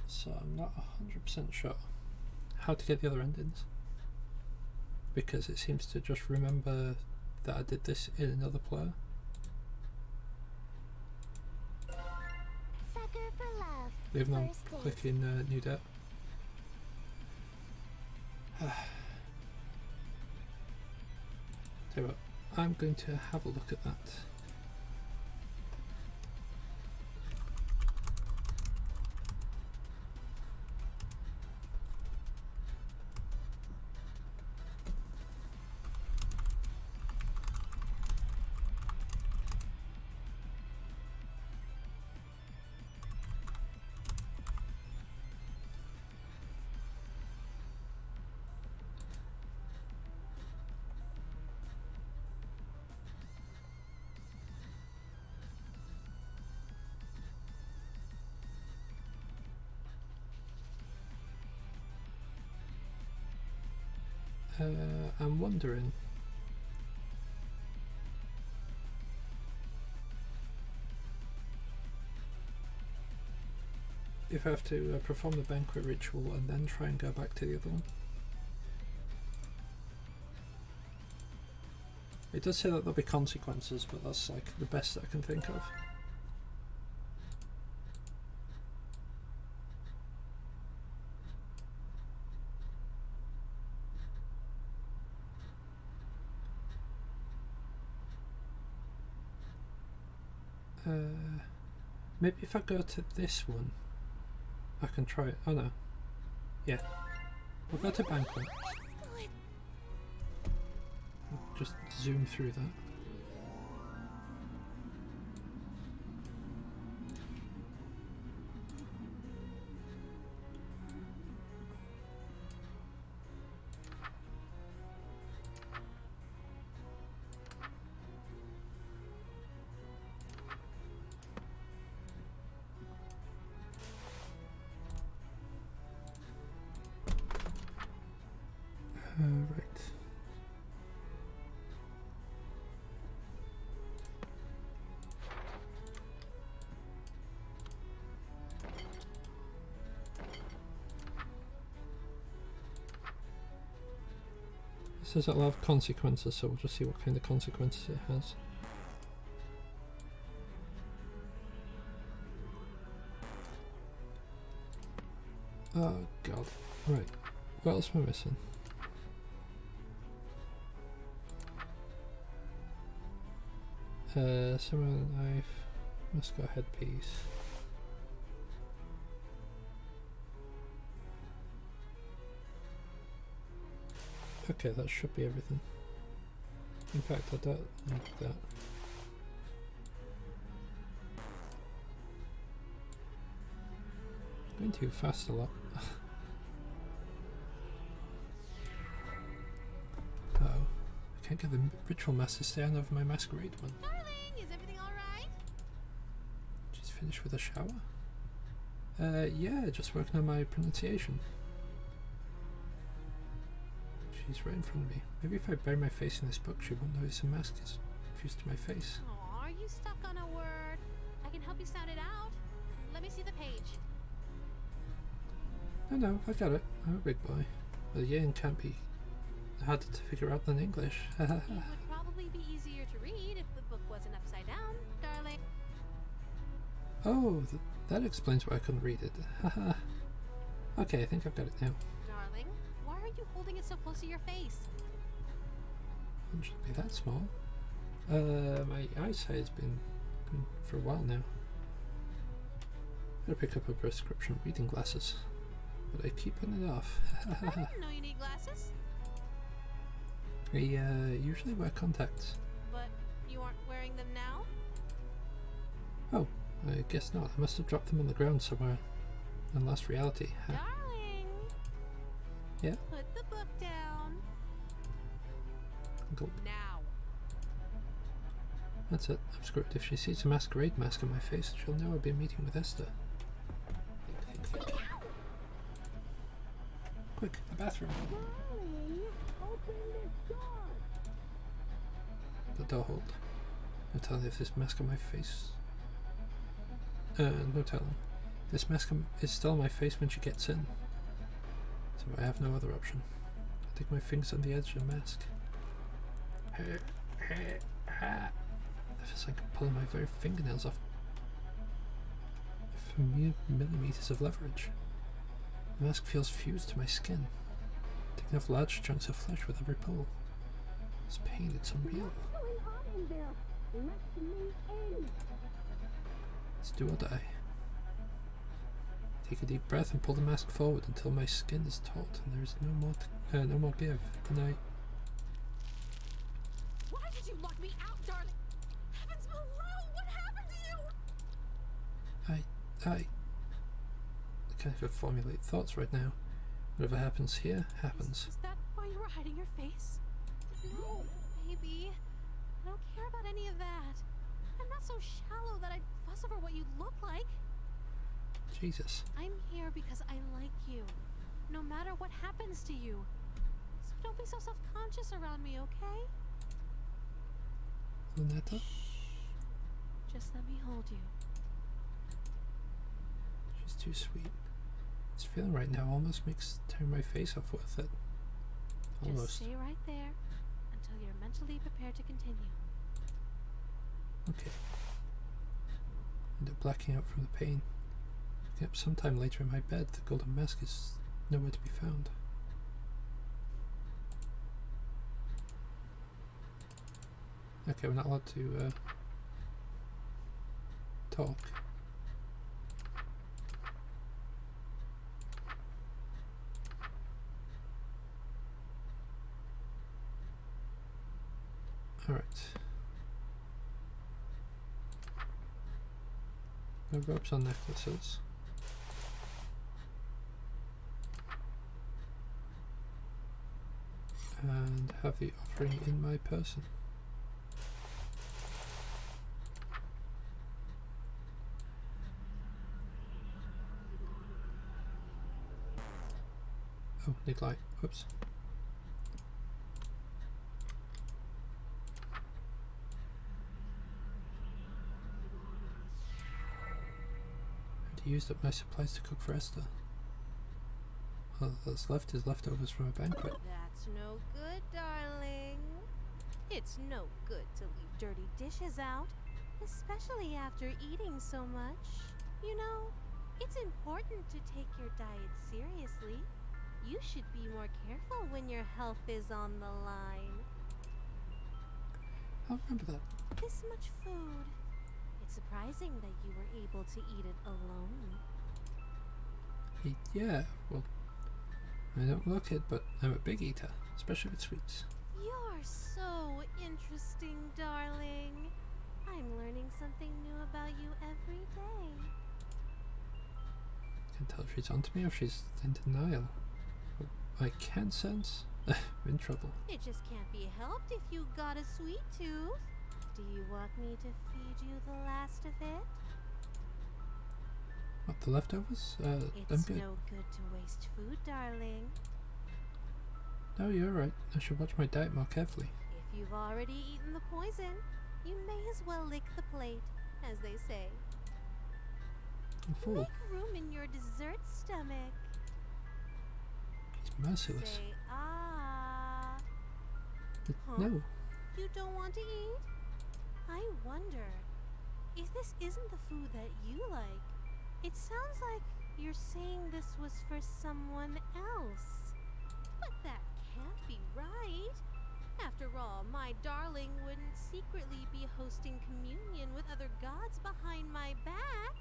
So I'm not 100% sure how to get the other endings, because it seems to just remember that I did this in another player. Sucker for love. Even though I'm First date. clicking new date. Tell you what, I'm going to have a look at that. I'm wondering if I have to perform the banquet ritual and then try and go back to the other one. It does say that there'll be consequences, but that's like the best I can think of. Maybe if I go to this one, I can try it. Oh no. Yeah. We'll go to banquet. Excellent. Just zoom through that. Right. This says it'll have consequences, so we'll just see what kind of consequences it has. Oh god. Right. What else am I missing? Samurai knife, Musco headpiece. Okay, that should be everything. In fact, I don't need that. Going too fast a lot. Uh-oh. I can't get the ritual mask to stay on over my masquerade one. Darling, is everything alright? Finish with a shower? Yeah, just working on my pronunciation. She's right in front of me. Maybe if I bury my face in this book, she won't notice the mask is fused to my face. Aw, are you stuck on a word? I can help you sound it out. Let me see the page. No, I got it. I'm a big boy. But yin can't be harder to figure out than English. It would probably be easier to read if the book wasn't upside down, darling. Oh, that explains why I couldn't read it. Haha. Okay, I think I've got it now. Darling, why are you holding it so close to your face? It shouldn't be that small. My eyesight has been good for a while now. Better pick up a prescription reading glasses. But I keep putting it off. I didn't know you need glasses. I usually wear contacts. But you aren't wearing them now? Oh, I guess not. I must have dropped them on the ground somewhere in Lost Reality. Darling! Yeah? Put the book down. Go. Now. That's it. I'm screwed. If she sees a masquerade mask on my face, she'll know I've been meeting with Estir. Think. Quick, the bathroom. Darling, open this door. The door hold. No telling if this mask on my face... no telling. This mask is still on my face when she gets in. So I have no other option. I take my fingers on the edge of the mask. It feels like I'm pulling my very fingernails off for millimeters of leverage. The mask feels fused to my skin, taking off large chunks of flesh with every pull. This pain, it's unreal. What's going on in there? Let me in. It's do or die. Take a deep breath and pull the mask forward until my skin is taut and there is no more give. Then Why did you lock me out, darling? Heavens below! What happened to you? I can't even formulate thoughts right now. Whatever happens here, happens. Is that why you were hiding your face? No, baby. I don't care about any of that. I'm not so shallow that I'd fuss over what you look like. Jesus. I'm here because I like you, no matter what happens to you. So don't be so self-conscious around me, okay? Lunetta? Just let me hold you. She's too sweet. This feeling right now almost makes tearing my face off worth it. Almost. Just stay right there until you're mentally prepared to continue. Okay. End up blacking out from the pain. Waking up sometime later in my bed, the golden mask is nowhere to be found. Okay, we're not allowed to talk. Alright. No ropes on necklaces. And have the offering in my person. Oh, need light. Whoops. I used up my supplies to cook for Estir. All that's left is leftovers from a banquet. That's no good, darling. It's no good to leave dirty dishes out, especially after eating so much. You know, it's important to take your diet seriously. You should be more careful when your health is on the line. I'll remember that. This much food. It's surprising that you were able to eat it alone. Yeah, well, I don't look it, but I'm a big eater, especially with sweets. You're so interesting, darling. I'm learning something new about you every day. Can't tell if she's onto me or if she's in denial. I can sense I'm in trouble. It just can't be helped if you got a sweet tooth. Do you want me to feed you the last of it? What, the leftovers? I'm It's good. no good to waste food, darling. No, you're right. I should watch my diet more carefully. If you've already eaten the poison, you may as well lick the plate, as they say. I'm full. Make room in your dessert stomach. He's merciless. Say ah. Huh? No. You don't want to eat? I wonder if this isn't the food that you like. It sounds like you're saying this was for someone else. But that can't be right. After all, my darling wouldn't secretly be hosting communion with other gods behind my back.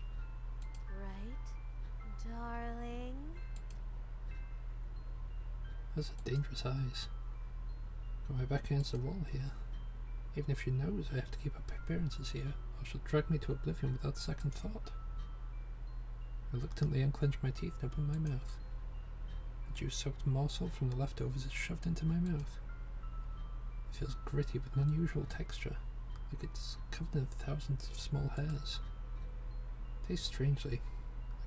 Right, darling? Those are dangerous eyes. Got my back against the wall here. Even if she knows I have to keep up appearances here, or she'll drag me to oblivion without second thought. Reluctantly unclench my teeth and open my mouth. A juice-soaked morsel from the leftovers is shoved into my mouth. It feels gritty with an unusual texture, like it's covered in thousands of small hairs. It tastes strangely.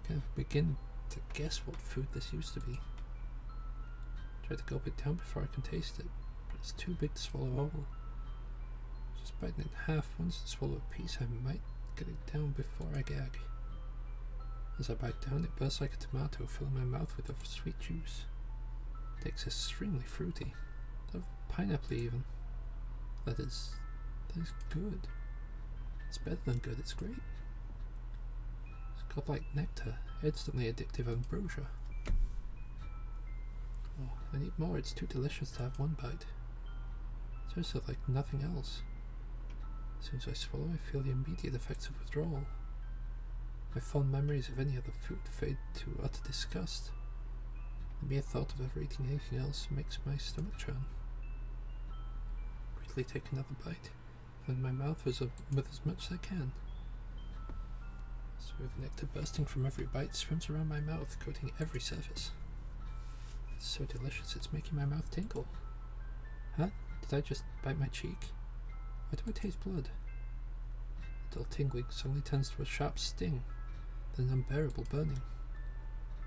I can't begin to guess what food this used to be. Try to gulp it down before I can taste it, but it's too big to swallow whole. Just biting it in half, once I swallow a piece I might get it down before I gag. As I bite down, it bursts like a tomato, filling my mouth with a sweet juice. It tastes extremely fruity, of pineapple even. That is good. It's better than good, it's great. It's godlike nectar, instantly addictive ambrosia. Oh, I need more, it's too delicious to have one bite. It tastes like nothing else. As soon as I swallow, I feel the immediate effects of withdrawal. My fond memories of any other food fade to utter disgust. The mere thought of ever eating anything else makes my stomach churn. Quickly take another bite, fill my mouth with as much as I can. Smooth nectar bursting from every bite swims around my mouth, coating every surface. It's so delicious, it's making my mouth tingle. Huh? Did I just bite my cheek? Why do I taste blood? The dull tingling suddenly turns to a sharp sting, then an unbearable burning.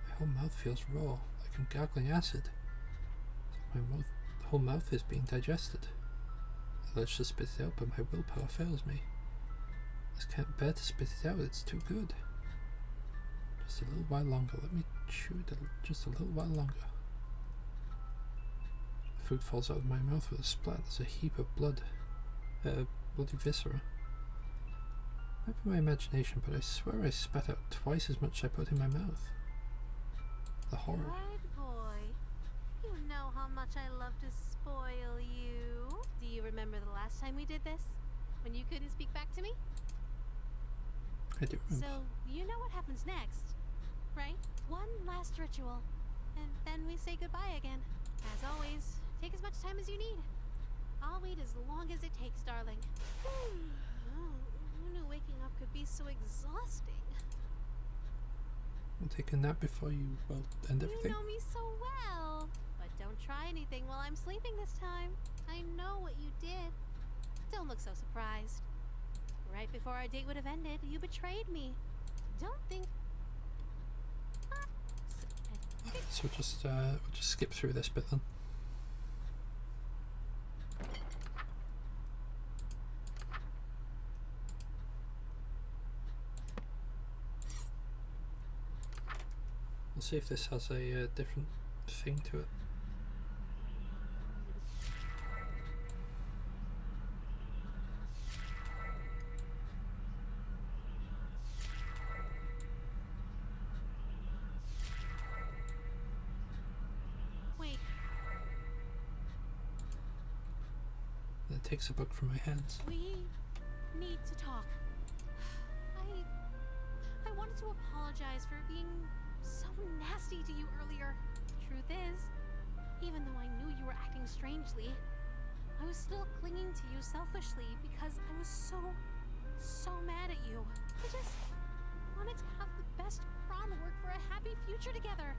My whole mouth feels raw, like I'm gargling acid. The whole mouth is being digested. I lurch to spit it out, but my willpower fails me. I just can't bear to spit it out, it's too good. Just a little while longer, let me chew it just a little while longer. The food falls out of my mouth with a splat. There's a heap of bloody viscera. Might be my imagination, but I swear I spat out twice as much as I put in my mouth. The horror. Good boy. You know how much I love to spoil you. Do you remember the last time we did this? When you couldn't speak back to me? I do remember. So, you know what happens next, right? One last ritual, and then we say goodbye again. As always, take as much time as you need. I'll wait as long as it takes, darling. Who knew waking up could be so exhausting? We'll take a nap before you, end everything. You know me so well. But don't try anything while I'm sleeping this time. I know what you did. Don't look so surprised. Right before our date would have ended, you betrayed me. Don't think... So we'll just skip through this bit then. We'll see if this has a different thing to it. Wait. It takes a book from my hands. We need to talk. I wanted to apologize for being so nasty to you earlier. Truth is, even though I knew you were acting strangely, I was still clinging to you selfishly because I was so mad at you. I just wanted to have the best prom work for a happy future together.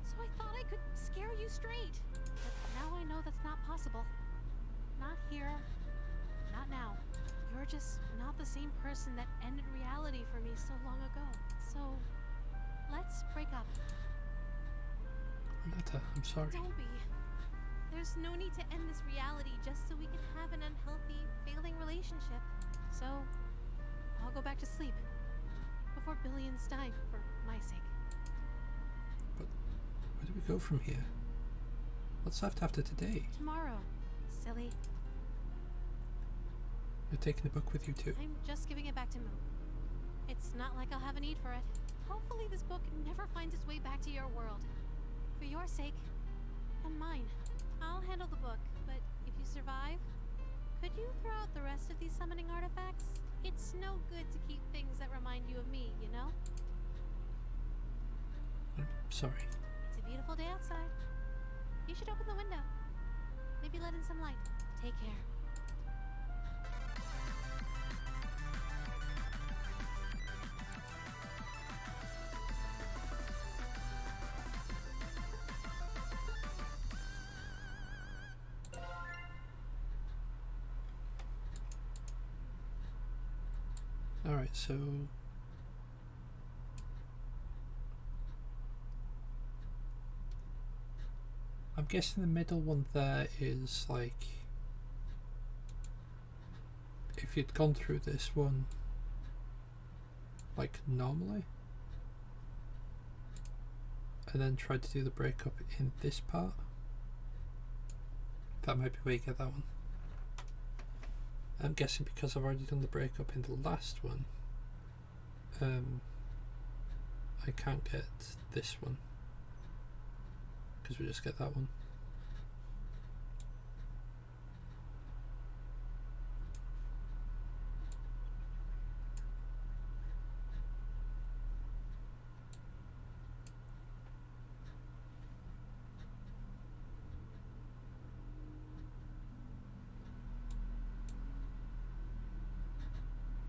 So I thought I could scare you straight. But now I know that's not possible. Not here. Not now. You're just not the same person that ended reality for me so long ago. So, let's break up. Netta, I'm sorry. Don't be. There's no need to end this reality just so we can have an unhealthy, failing relationship. So, I'll go back to sleep. Before billions die, for my sake. But where do we go from here? What's left after today? Tomorrow, silly. You're taking the book with you too? I'm just giving it back to Moo. It's not like I'll have a need for it. Hopefully this book never finds its way back to your world. For your sake, and mine. I'll handle the book, but if you survive, could you throw out the rest of these summoning artifacts? It's no good to keep things that remind you of me, you know? I'm sorry. It's a beautiful day outside. You should open the window. Maybe let in some light. Take care. Alright, so I'm guessing the middle one there is like if you'd gone through this one like normally and then tried to do the breakup in this part, that might be where you get that one. I'm guessing because I've already done the breakup in the last one, I can't get this one because we just get that one.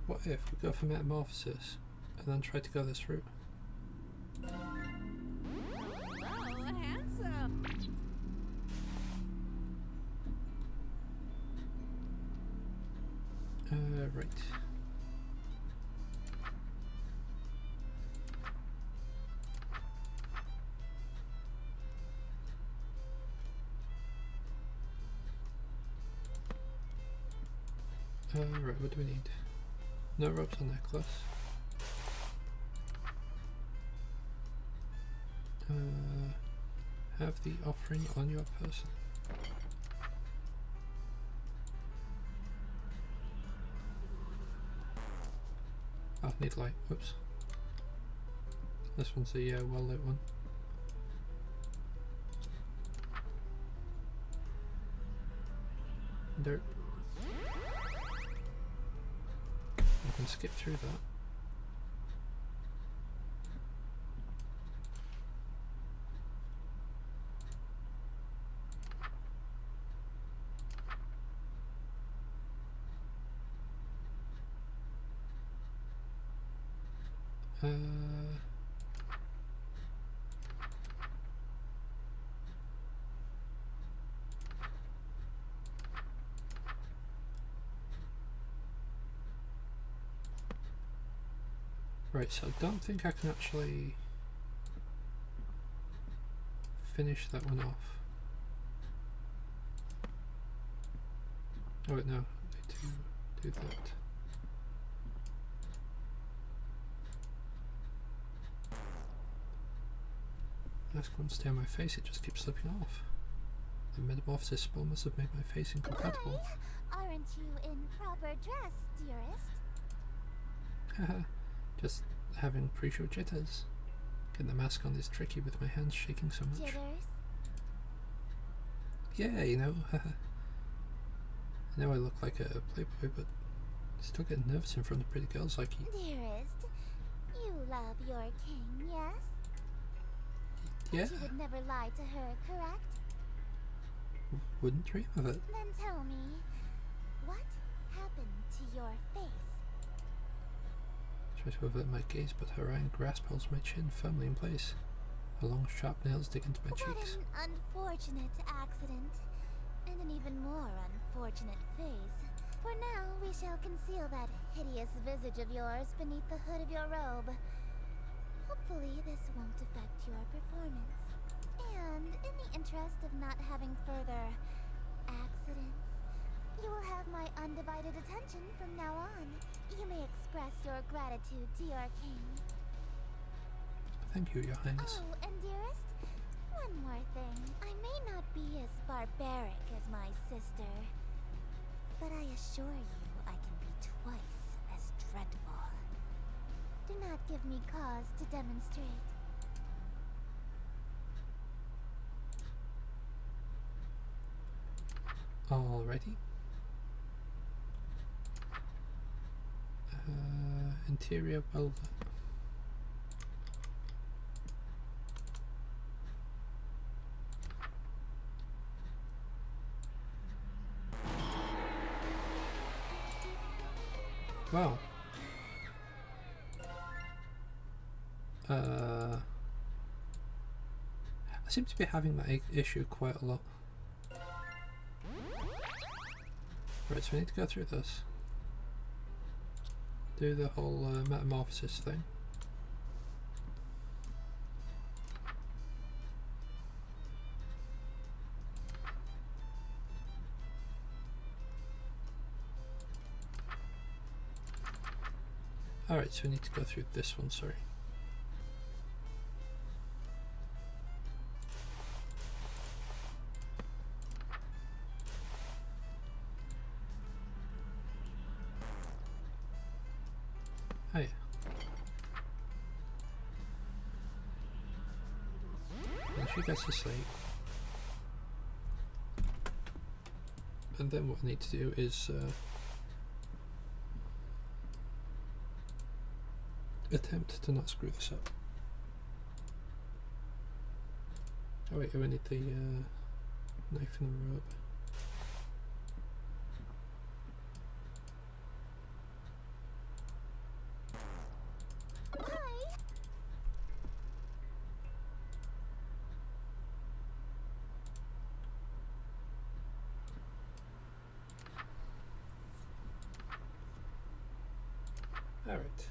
What if we go for metamorphosis and then try to go this route? Oh, handsome. Right. Right, what do we need? No ropes or necklace. Have the offering on your person. Oh, need light. Whoops. This one's a well lit one. Dirt. I can skip through that. Right, so I don't think I can actually finish that one off. Oh wait, no, I need to do that. That's going to stay on my face, it just keeps slipping off. The metamorphosis spell must have made my face incompatible. Hi. Aren't you in proper dress, dearest? Haha, just having pre-show jitters. Getting the mask on is tricky with my hands shaking so much. Jitters? Yeah, you know, haha. I know I look like a playboy, but I still get nervous in front of pretty girls like you. Dearest, you love your king, yes? Yeah, But you would never lie to her, correct? wouldn't dream of it. Then tell me, what happened to your face? Try to avert my gaze, but her iron grasp holds my chin firmly in place. Her long, sharp nails dig into my What cheeks. an unfortunate accident, and an even more unfortunate face. For now, we shall conceal that hideous visage of yours beneath the hood of your robe. Hopefully this won't affect your performance. And in the interest of not having further accidents, you will have my undivided attention from now on. You may express your gratitude to your king. Thank you, Your Highness. Oh, and dearest, one more thing. I may not be as barbaric as my sister, but I assure you I can be twice as dreadful. Do not give me cause to demonstrate. Alrighty. Interior well done. Wow. I seem to be having that issue quite a lot. Right, so we need to go through this. Do the whole metamorphosis thing. Alright, so we need to go through this one, sorry. Oh yeah. And she gets to sleep. And then what I need to do is attempt to not screw this up. Oh wait, I need the knife and the rope. Alright.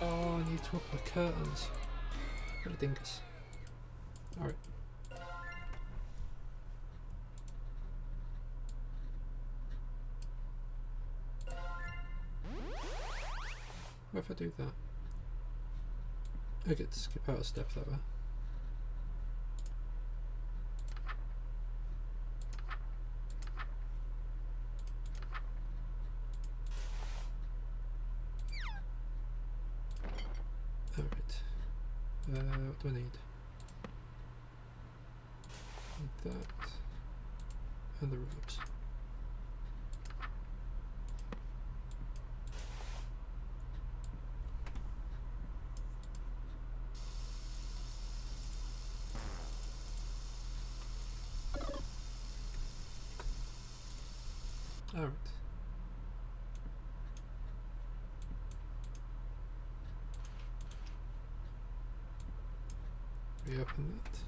Oh, I need to open the curtains. What a dingus. Alright. What if I do that? I get to skip out a step that way. What do I need? Need that and the ropes. All right. Reopen that.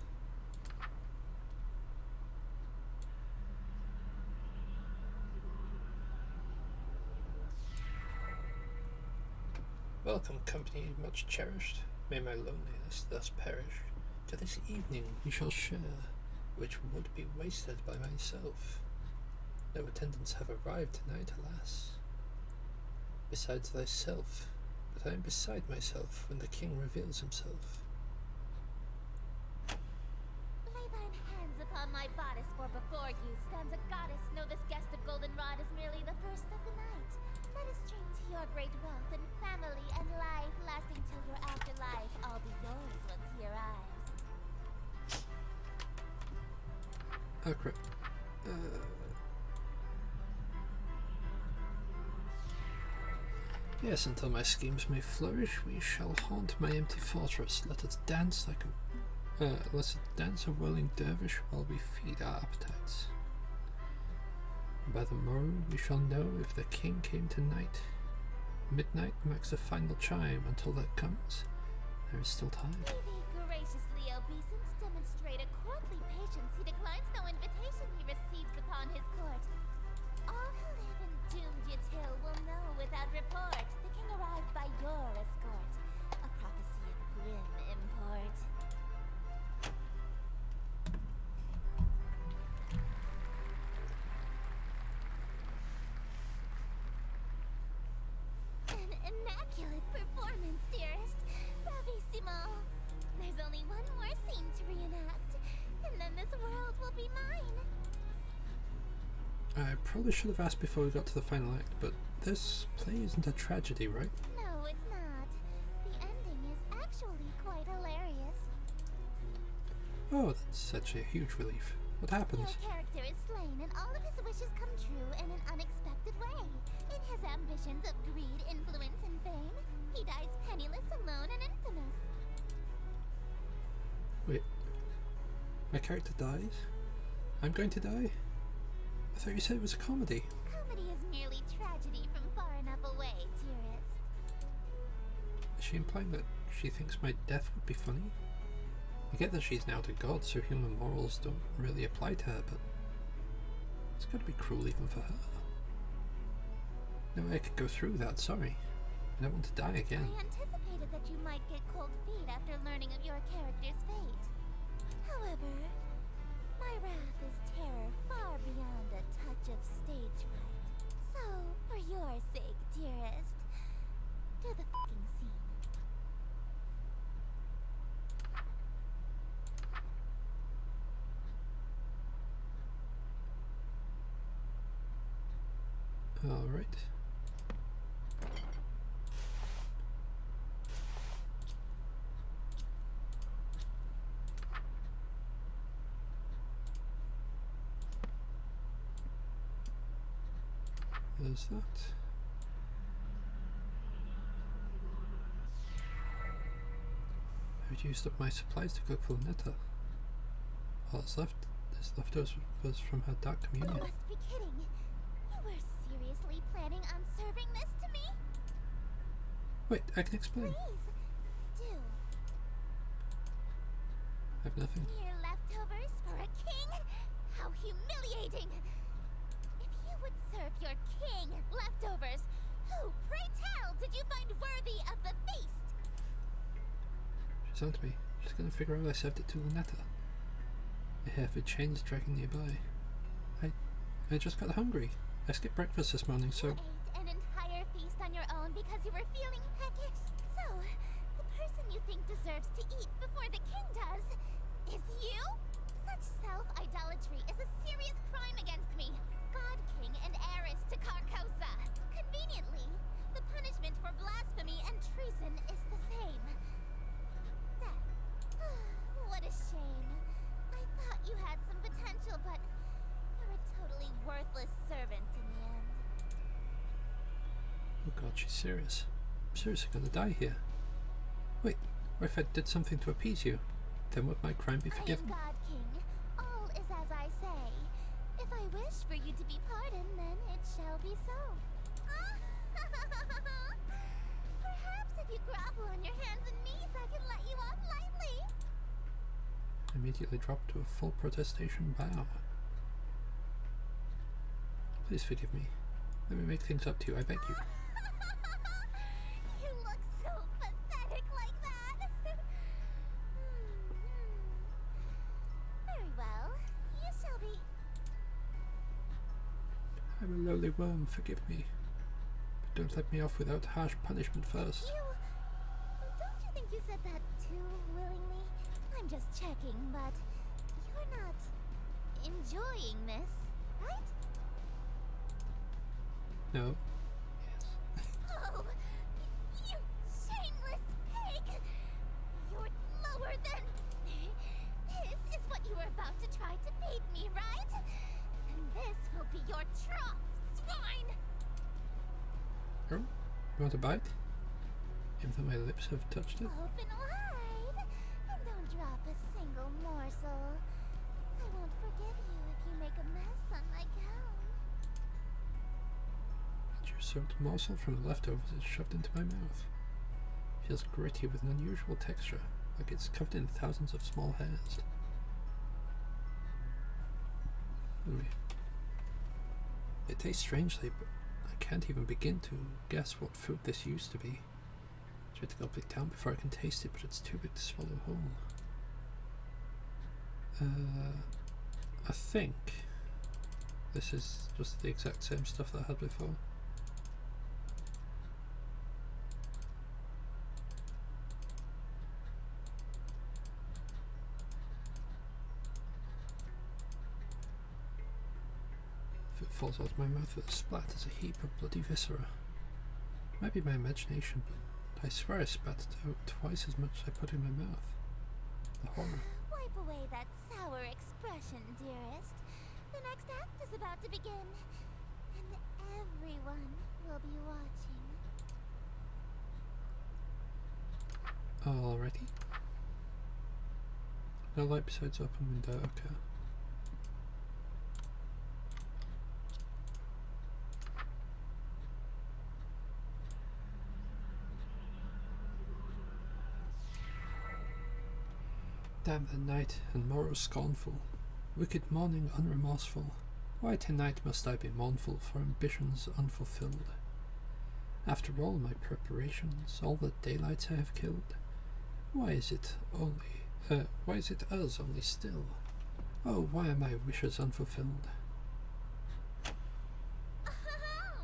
Welcome, company much cherished. May my loneliness thus perish. To this evening we shall share, which would be wasted by myself. No attendants have arrived tonight, alas. Besides thyself, but I am beside myself when the king reveals himself. Lay thine hands upon my bodice, for before you stands a goddess. Know this guest of goldenrod is merely the first of the night. Let us drink to your great wealth and family and life, lasting till your afterlife. I'll be yours once he arrives. Oh crap. Yes, until my schemes may flourish, we shall haunt my empty fortress. Let us dance like let's dance a whirling dervish while we feed our appetites. By the morrow we shall know if the king came tonight. Midnight marks the final chime. Until that comes, there is still time. May thee graciously obeisance demonstrate a courtly patience. He declines no invitation he receives upon his court. All animal. There's only one more scene to reenact, and then this world will be mine. I probably should have asked before we got to the final act, but this play isn't a tragedy, right? No, it's not. The ending is actually quite hilarious. Oh, that's such a huge relief. What happens? Your character is slain and all of his wishes come true in an unexpected way. In his ambitions of greed, influence, and fame, he dies penniless, alone, and infamous. Wait. My character dies? I'm going to die? I thought you said it was a comedy. Comedy is merely tragedy from far enough away, dearest. Is she implying that she thinks my death would be funny? I get that she's now the god, so human morals don't really apply to her, but it's got to be cruel even for her. No way I could go through that, sorry. I don't want to die again. I anticipated that you might get cold feet after learning of your character's fate. However, my wrath is terror far beyond a touch of stage fright. So, for your sake, dearest, do the f***ing scene. Alright. There's that. I've used up my supplies to cook for Netta. All that's left is leftovers from her dark You communion. must be kidding. You were seriously planning on serving this to me? Wait, I can explain. Please, do. I have nothing. Mere leftovers for a king? How humiliating! If you would serve your king leftovers, who, pray tell, did you find worthy of the feast? She's on to me. She's gonna figure out I served it to Lunetta. I hear the chains dragging nearby. I just got hungry. I skipped breakfast this morning, so... You ate an entire feast on your own because you were feeling peckish. So, the person you think deserves to eat before the king does is you? Such self-idolatry is a serious crime against me. God King and heiress to Carcosa. Conveniently, the punishment for blasphemy and treason is the same. Death. What a shame. I thought you had some potential, but you're a totally worthless servant in the end. Oh god, she's serious. I'm seriously gonna die here. Wait, what if I did something to appease you? Then would my crime be forgiven? I am God King. All is as I say. If I wish for you to be pardoned, then it shall be so. Perhaps if you grovel on your hands and knees, I can let you off lightly. Immediately dropped to a full protestation bow. Please forgive me. Let me make things up to you, I beg you. You look so pathetic like that. Very well. You shall be. I'm a lowly worm, forgive me. But don't let me off without harsh punishment first. Don't you think you said that too willingly? I'm just checking, but you're not enjoying this, right? No. Oh, you shameless pig! You're lower than... This is what you were about to try to feed me, right? And this will be your trough, swine! Oh, you want a bite? Even though my lips have touched it? Open wide, and don't drop a single morsel. I won't forgive you if you make a mess on my gown. A juice-soaked morsel from the leftovers is shoved into my mouth. Feels gritty with an unusual texture, like it's covered in thousands of small hairs. Anyway, it tastes strangely, but I can't even begin to guess what food this used to be. I tried to gulp it down before I can taste it, but it's too big to swallow whole. I think this is just the exact same stuff that I had before. Food falls out of my mouth with a splat as a heap of bloody viscera. Might be my imagination, but I swear I spat out twice as much as I put in my mouth. The horror. Wipe away that sour expression, dearest. The next act is about to begin, and everyone will be watching. Alrighty. No light besides open window, okay. Damn the night and morrow scornful, wicked morning unremorseful. Why tonight must I be mournful for ambitions unfulfilled? After all my preparations, all the daylights I have killed, why is it us only still? Oh, why are my wishes unfulfilled?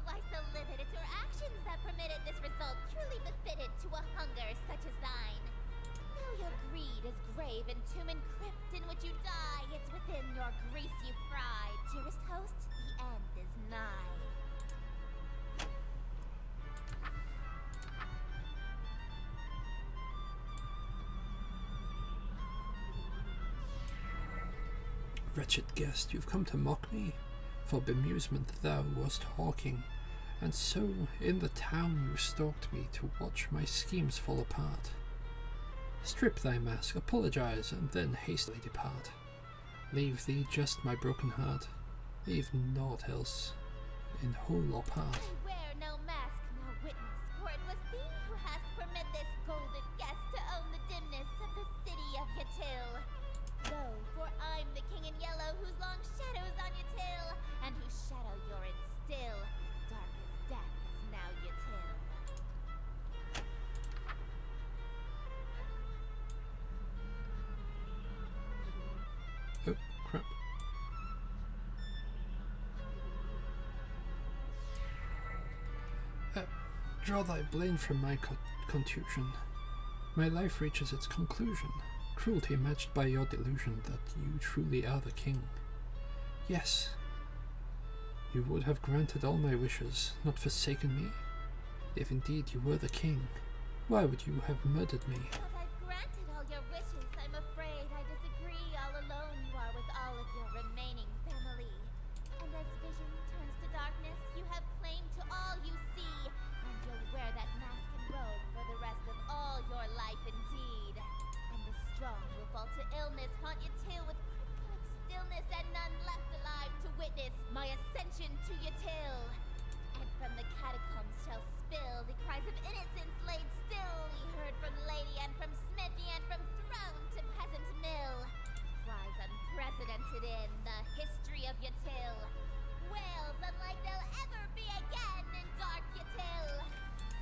Why so livid? It's your actions that permitted this result, truly befitted to a hunger such as thine. Though your greed is grave and tomb and crypt in which you die, it's within your grease you fry. Dearest hosts, the end is nigh. Wretched guest, you've come to mock me? For bemusement thou wast hawking, and so in the town you stalked me to watch my schemes fall apart. Strip thy mask, apologize, and then hastily depart. Leave thee just my broken heart, leave naught else in whole or part. I wear no mask, no witness, for it was thee who hast permit this golden guest to own the dimness of the city of Yatil. Lo, for I'm the king in yellow whose long shadow's on Yatil, and whose shadow you're in still. Dark as death is now Yatil. Oh, crap. Draw thy blame from my contusion. My life reaches its conclusion. Cruelty matched by your delusion that you truly are the king. Yes, you would have granted all my wishes, not forsaken me. If indeed you were the king, why would you have murdered me? But I've granted all your wishes. I'm afraid I disagree. All alone you are with all of your remaining family. And as vision turns to darkness, you have claim to all you see. And you'll wear that mask and robe for the rest of all your life indeed. And the strong will fall to illness, haunt your tail with crippling stillness, and none left alive to witness my ascension to Yatil. And from the catacombs shall spill the cries of innocence laid still, ye heard from lady and from smithy and from throne to peasant mill. Cries unprecedented in the history of Yatil. Wails unlike they'll ever be again in dark Yatil.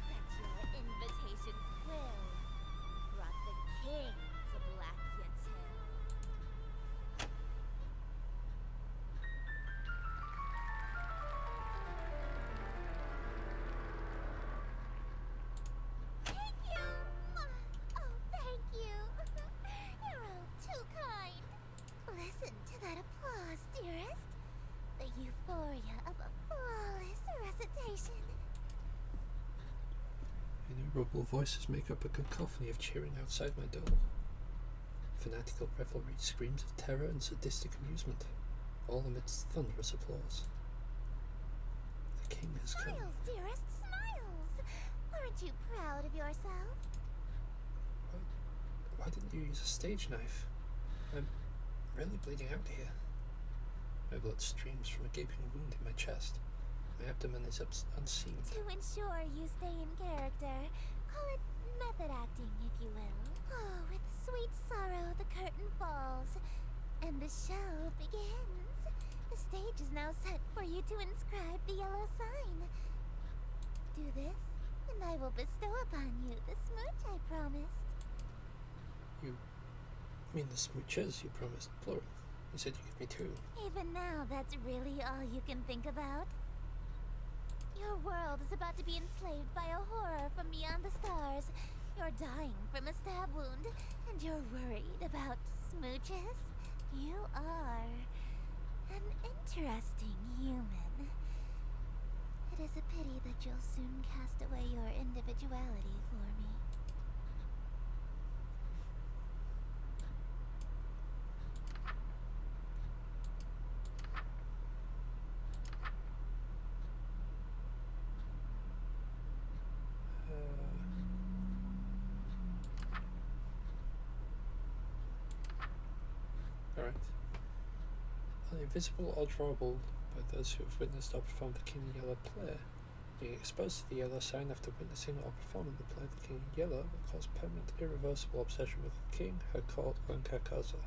That your invitations will brought the king to black Yatil. Thank you! Oh, thank you! You're all too kind. Listen to that applause, dearest. The euphoria of a flawless recitation. Innumerable voices make up a cacophony of cheering outside my door. Fanatical revelry, screams of terror and sadistic amusement, all amidst thunderous applause. The king has come. Smiles, dearest, smiles! Aren't you proud of yourself? Why didn't you use a stage knife? I'm really bleeding out here. My blood streams from a gaping wound in my chest. My abdomen is unseamed. To ensure you stay in character, call it method acting, if you will. Oh, with sweet sorrow the curtain falls, and the show begins. The stage is now set for you to inscribe the yellow sign. Do this, and I will bestow upon you the smooch I promised. You mean the smooches you promised, plural? You said you'd give me two. Even now, that's really all you can think about? Your world is about to be enslaved by a horror from beyond the stars. You're dying from a stab wound, and you're worried about smooches? You are an interesting human. It is a pity that you'll soon cast away your individuality for me. Alright. Invisible or drawable by those who have witnessed or performed the King in Yellow play. Being exposed to the yellow sign after witnessing or performing the play, the King in Yellow will cause permanent, irreversible obsession with the King, her court, and Carcosa.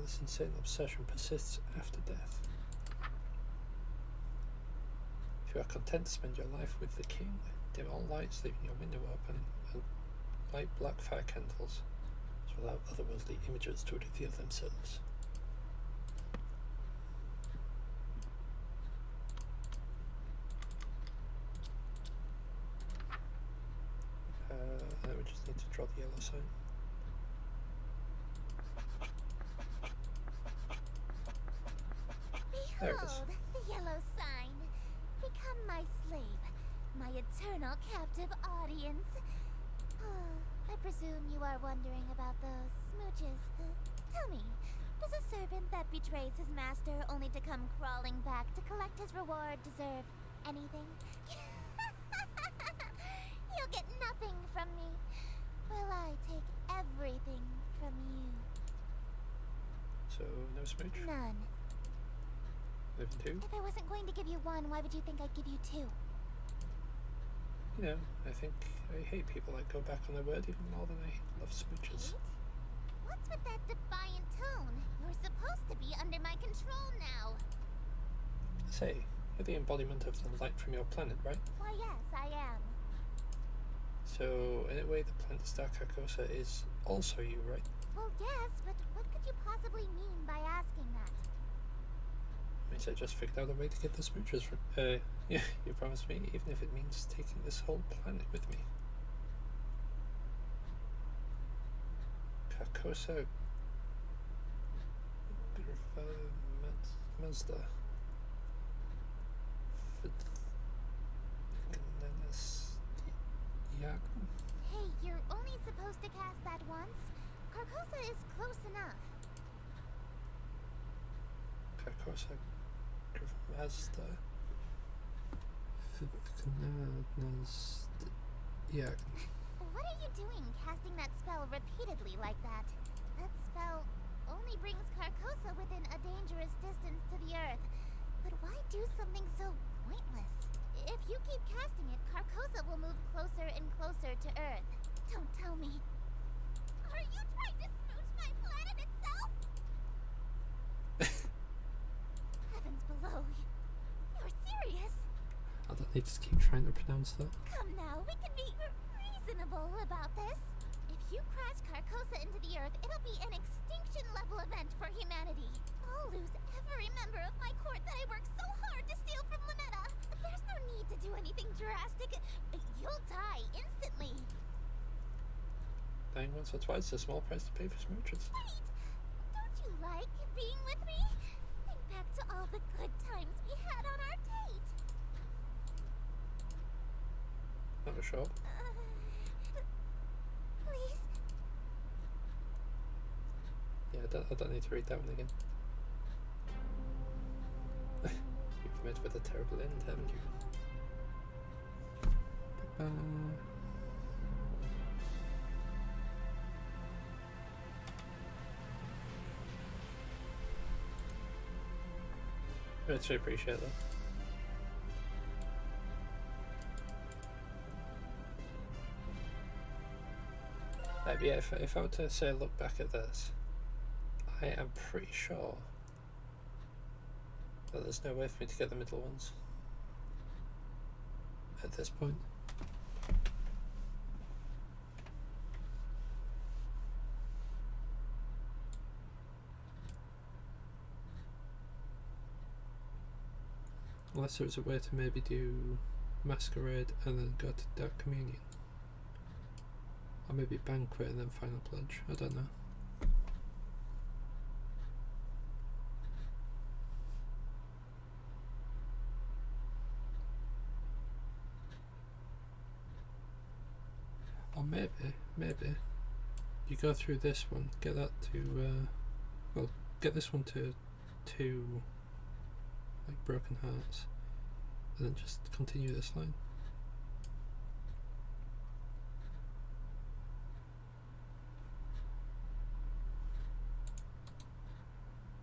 This insane obsession persists after death. If you are content to spend your life with the King, dim all lights, leaving your window open, and light black fire candles to allow otherworldly images to reveal themselves. And we just need to draw the yellow sign. There it is. Behold, the yellow sign. Become my slave, my eternal captive audience. I presume you are wondering about those smooches. Tell me, does a servant that betrays his master only to come crawling back to collect his reward deserve anything? You'll get nothing from me, while I take everything from you. So, no smooch? None. Moving two? If I wasn't going to give you one, why would you think I'd give you two? You know, I think I hate people that go back on their word even more than I love smooches. Hate? What's with that defiant tone? You're supposed to be under my control now. Say, you're the embodiment of the light from your planet, right? Why, yes, I am. So, in a way, the planet Star Carcosa is also you, right? Well, yes, but what could you possibly mean by asking that? Means I just figured out a way to get the smooches from. Yeah, you promised me, even if it means taking this whole planet with me. Carcosa. Mazda. Yeah. Hey, you're only supposed to cast that once. Carcosa is close enough. Carcosa. Mazda. Yeah. What are you doing casting that spell repeatedly like that? That spell only brings Carcosa within a dangerous distance to the Earth. But why do something so pointless? If you keep casting it, Carcosa will move closer and closer to Earth. Don't tell me. Are you trying to smooch my planet itself? Heavens below. You're serious? I don't need to keep trying to pronounce that. Come now, we can be reasonable about this. If you crash Carcosa into the Earth, it'll be an extinction-level event for humanity. I'll lose every member of my court that I worked so hard to steal from Lunetta. There's no need to do anything drastic. You'll die instantly. Dying once or twice is a small price to pay for smooches. Wait! Don't you like being with me? Think back to all the good times we had on our date. Not sure. Please? Yeah, I don't need to read that one again. You've met with a terrible end, haven't you? I actually appreciate that. But yeah, if I were to say look back at this, I am pretty sure that there's no way for me to get the middle ones at this point. Unless there was a way to maybe do Masquerade and then go to Dark Communion. Or maybe Banquet and then Final Pledge. I don't know. maybe you go through this one, get that to well, get this one to 2 like broken hearts, and then just continue this line.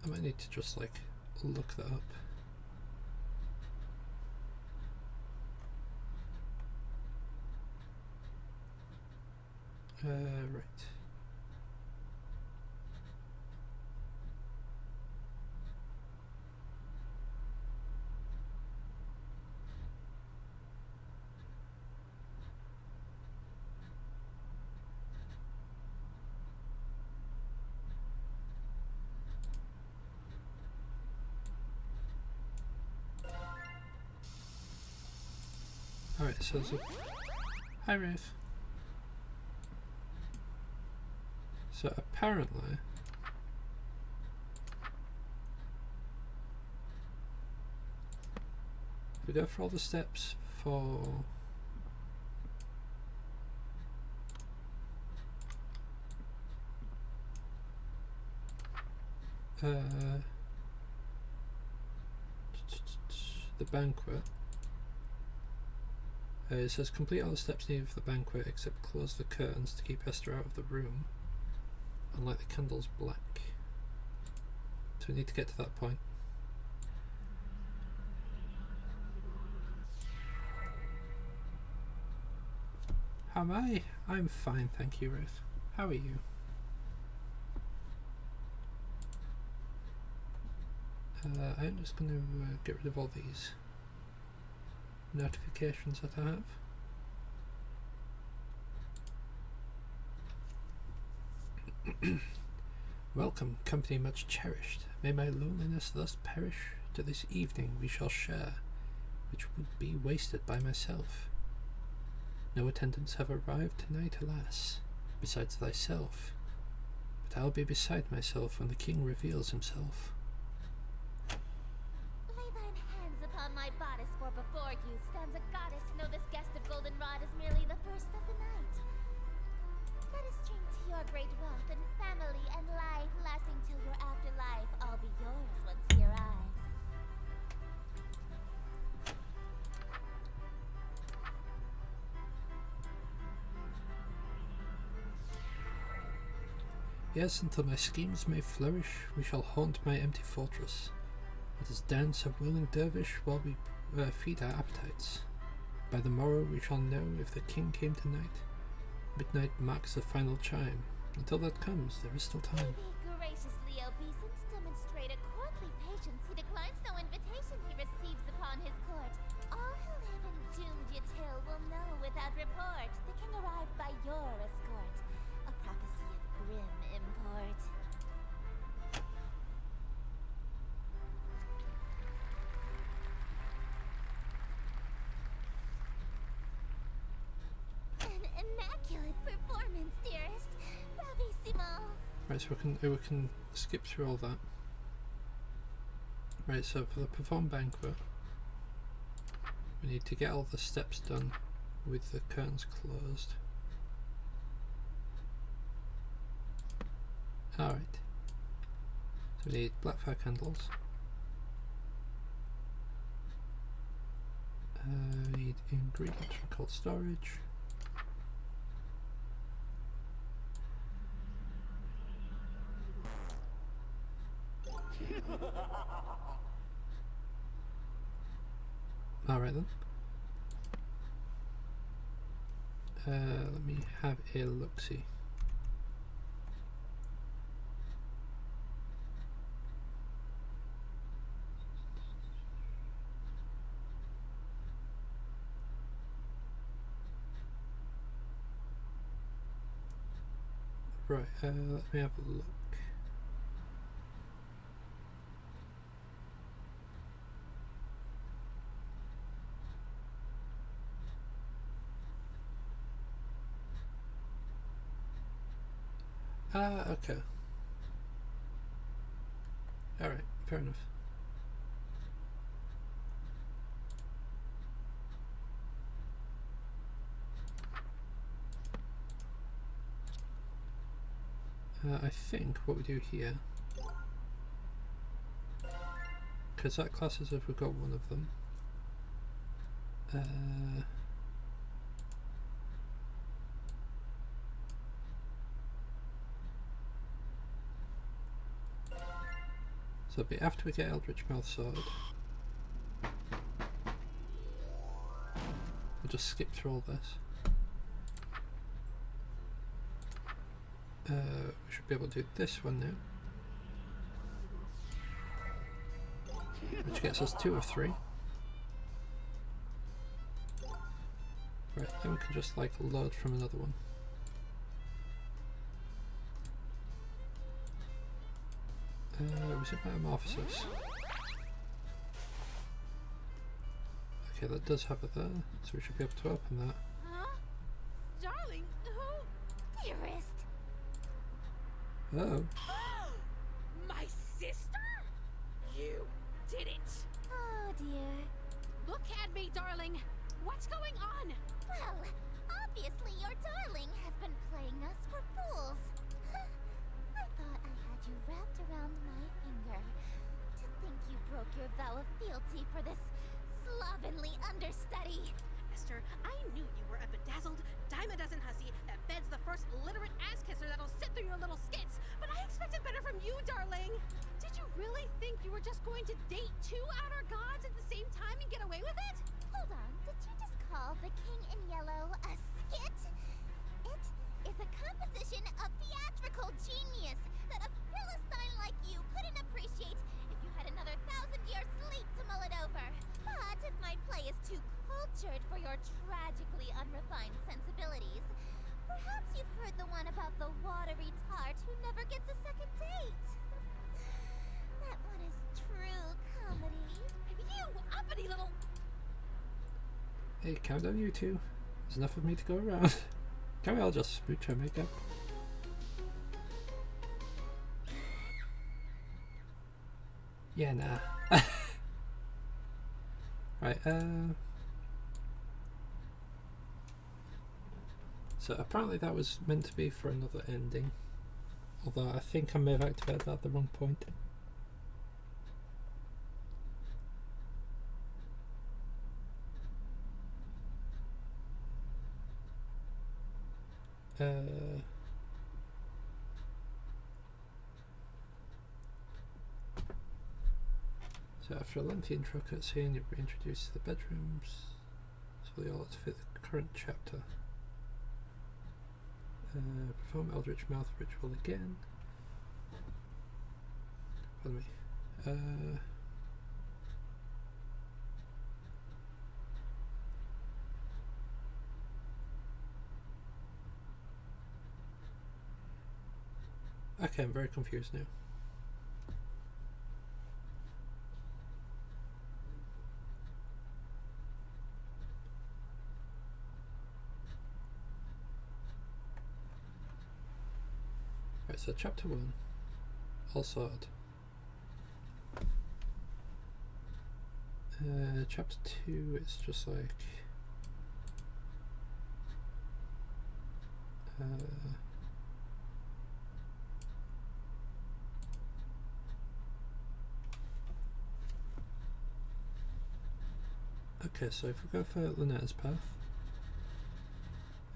I might need to just like look that up. Right. Alright, so there's a... Hi, Rafe. So apparently... if we go for all the steps for... the banquet. It says complete all the steps needed for the banquet except close the curtains to keep Estir out of the room and light the candles black. So we need to get to that point. How am I? I'm fine, thank you, Ruth. How are you? I'm just going to get rid of all these notifications that I have. Welcome, company much cherished. May my loneliness thus perish. To this evening we shall share, which would be wasted by myself. No attendants have arrived tonight, alas, besides thyself. But I'll be beside myself when the king reveals himself. Lay thine hands upon my bodice, for before you stands a goddess. Know this guest of goldenrod is merely the first of the night. Let us drink to your great wealth and family and life, lasting till your afterlife. I'll be yours once he arrives. Yes, until my schemes may flourish, we shall haunt my empty fortress. Let us dance a whirling dervish while we feed our appetites. By the morrow we shall know if the king came tonight. Midnight marks the final chime. Until that comes, there is still time. Be graciously obeisance, demonstrate a courtly patience. He declines no invitation he receives upon his court. All who live in doomed Yatil will know without report. The king arrived by your escort. A prophecy of grim import. An immaculate performance, dearest. Bravissimo. Right, so we can skip through all that. Right, so for the perform banquet, we need to get all the steps done with the curtains closed. Alright. So we need black fire candles. We need ingredients from cold storage. Alright then. Let me have a look-see. Right, let me have a look. Ah, okay. Alright, fair enough. I think what we do here, because that class as if we've got one of them. So it'll be after we get Eldritch Mouth Sword. We'll just skip through all this. We should be able to do this one now. Which gets us 2 of 3. Right, then we can just like load from another one. Was it Metamorphosis? Okay, that does have it there, so we should be able to open that. Huh? Darling, who? Dearest. Oh. My sister? You did it! Oh dear. Look at me, darling! What's going on? Well, obviously your darling has been playing us for fools. I thought I had you wrapped around my finger. To think you broke your vow of fealty for this slovenly understudy. Esther, I knew you were a bedazzled, dime-a-dozen hussy that beds the first literate ass-kisser that'll sit through your little skits, but I expected better from you, darling! Did you really think you were just going to date 2 outer gods at the same time and get away with it? Hold on, did you just call the King in Yellow a skit? It is a composition of theatrical genius that a Philistine like you couldn't appreciate if you had another 1,000-year sleep to mull it over. But if my play is too cultured for your tragically unrefined sensibilities, perhaps you've heard the one about the watery tart who never gets a second date. That one is true comedy. You uppity little... Hey, calm down you two. There's enough of me to go around. Can we all just smooch our makeup? Yeah, nah. Right, so apparently that was meant to be for another ending. Although I think I may have activated that at the wrong point. So after a lengthy intro cutscene, you're reintroduced to the bedrooms, so they all have to fit the current chapter. Perform Eldritch Mouth ritual again. Pardon me. Okay, I'm very confused now. Right, so chapter 1, all sorted. Chapter 2, it's just like okay, so if we go for Lynette's path,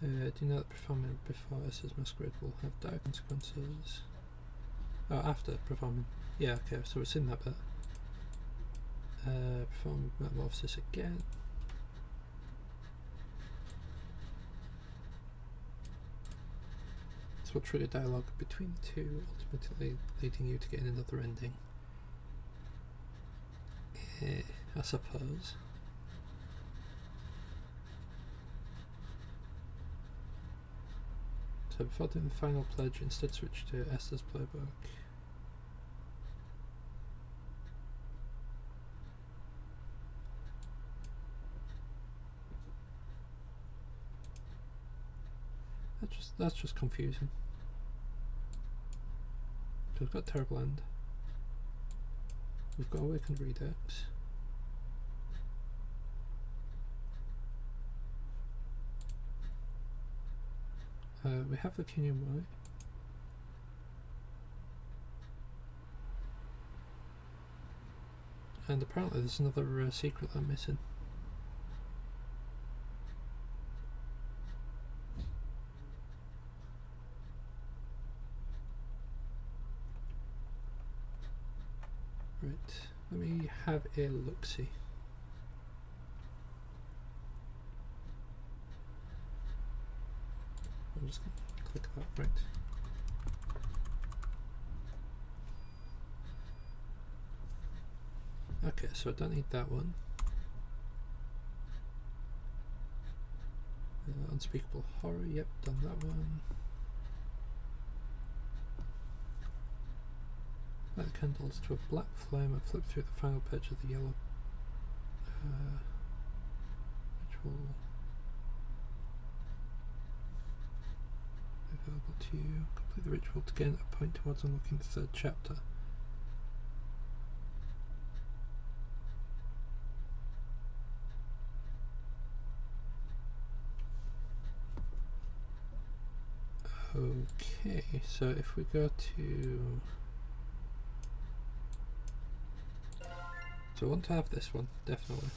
do you know that performing before Esther's masquerade will have dire consequences? Oh, after performing. Yeah, okay, so it's in that bit. Perform Metamorphosis again. This will trigger dialogue between the two, ultimately leading you to getting another ending. I suppose. So before doing the final pledge, instead switch to Esther's playbook. That's just confusing. So we've got Terrible End. We've got Awakened Redux. We have the King in White. And apparently there's another secret I'm missing. Right, let me have a look-see. I'm just going to click that, right. Okay, so I don't need that one. Unspeakable horror, yep, done that one. Light the candles to a black flame and flip through the final page of the yellow ritual. Available to you. Complete the ritual to gain a point towards unlocking the third chapter. Okay, so if we go to... So I want to have this one, definitely.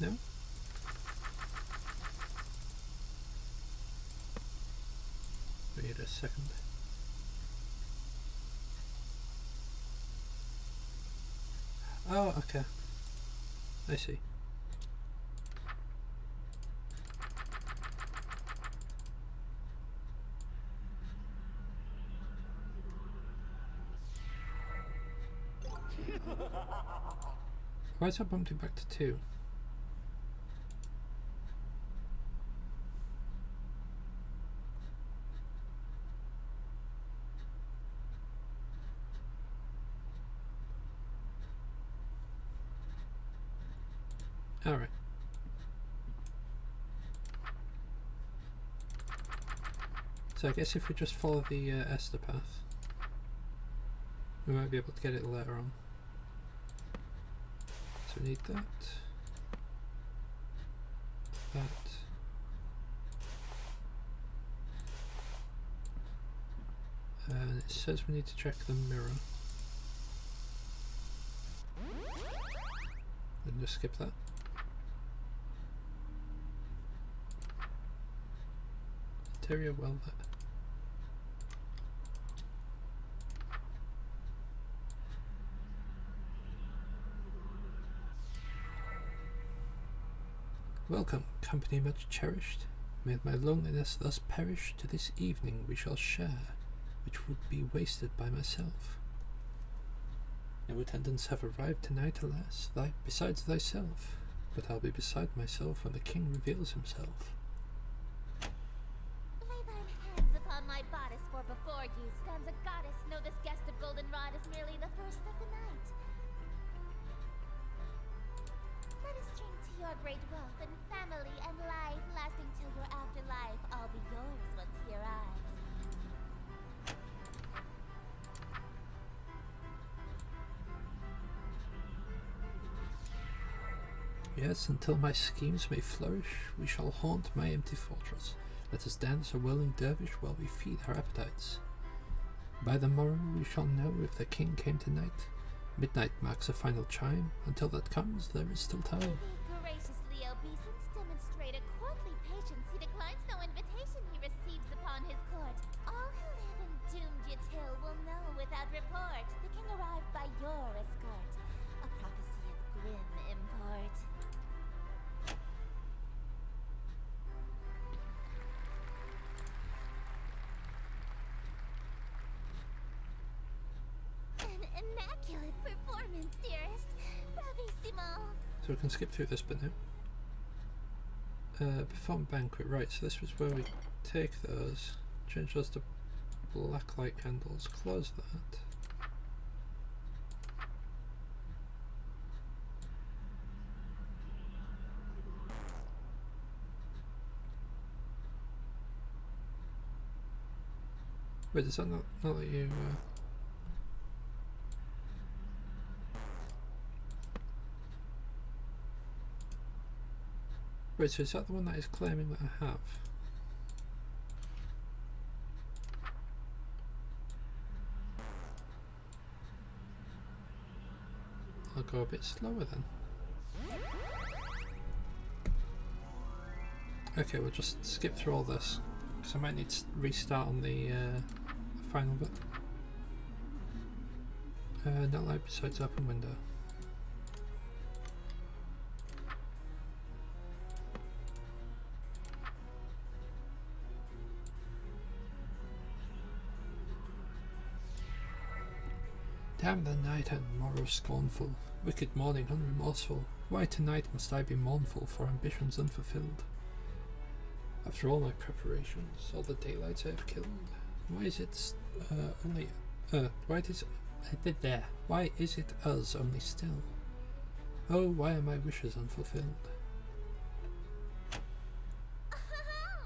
No? Wait a second. Oh, okay. I see. Why is that bumped it back to 2? Alright. So I guess if we just follow the Estir path, we might be able to get it later on. So we need that. That. And it says we need to check the mirror. Then just skip that. Interior well lit. Welcome, company much cherished. May my loneliness thus perish. To this evening we shall share, which would be wasted by myself. No attendants have arrived tonight, alas, besides thyself. But I'll be beside myself when the king reveals himself. Lay thine hands upon my bodice, for before you stands a goddess. Know this guest of goldenrod is merely the first of the night. Let us drink to your great wealth and family and life, lasting till your afterlife. I'll be yours once he arrives. Yes, until my schemes may flourish, we shall haunt my empty fortress. Let us dance a whirling dervish while we feed our appetites. By the morrow we shall know if the king came tonight. Midnight marks a final chime. Until that comes, there is still time. Be graciously obeisance, demonstrate a courtly patience. He declines no invitation he receives upon his court. All who live in doomed Yatil will know without report. The king arrived by your escort. A prophecy of grim import. An immaculate performance, dearest. Bravissimo. So we can skip through this bit now. Perform banquet, right, so this was where we take those, change those to black light candles, close that. Wait, does that not let you... Wait, so is that the one that is claiming that I have? I'll go a bit slower then. Okay, we'll just skip through all this, because I might need to restart on the final bit. No light besides open window. Damn the night and morrow scornful, wicked morning unremorseful, why tonight must I be mournful for ambitions unfulfilled? After all my preparations, all the daylights I have killed, why is it why is it us only still? Oh, why are my wishes unfulfilled?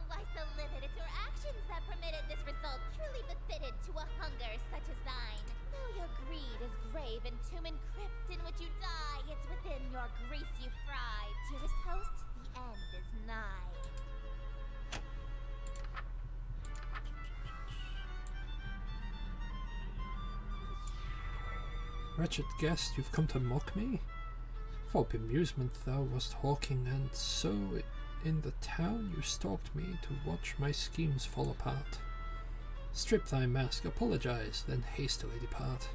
Why so livid? It's your actions that permitted this result, truly befitted to a hunger such as thine. Though your greed is grave and tomb and crypt in which you die, it's within your grease you fry. Dearest host, the end is nigh. Wretched guest, you've come to mock me? For bemusement thou wast hawking, and so in the town you stalked me to watch my schemes fall apart. Strip thy mask, apologize, then hastily depart.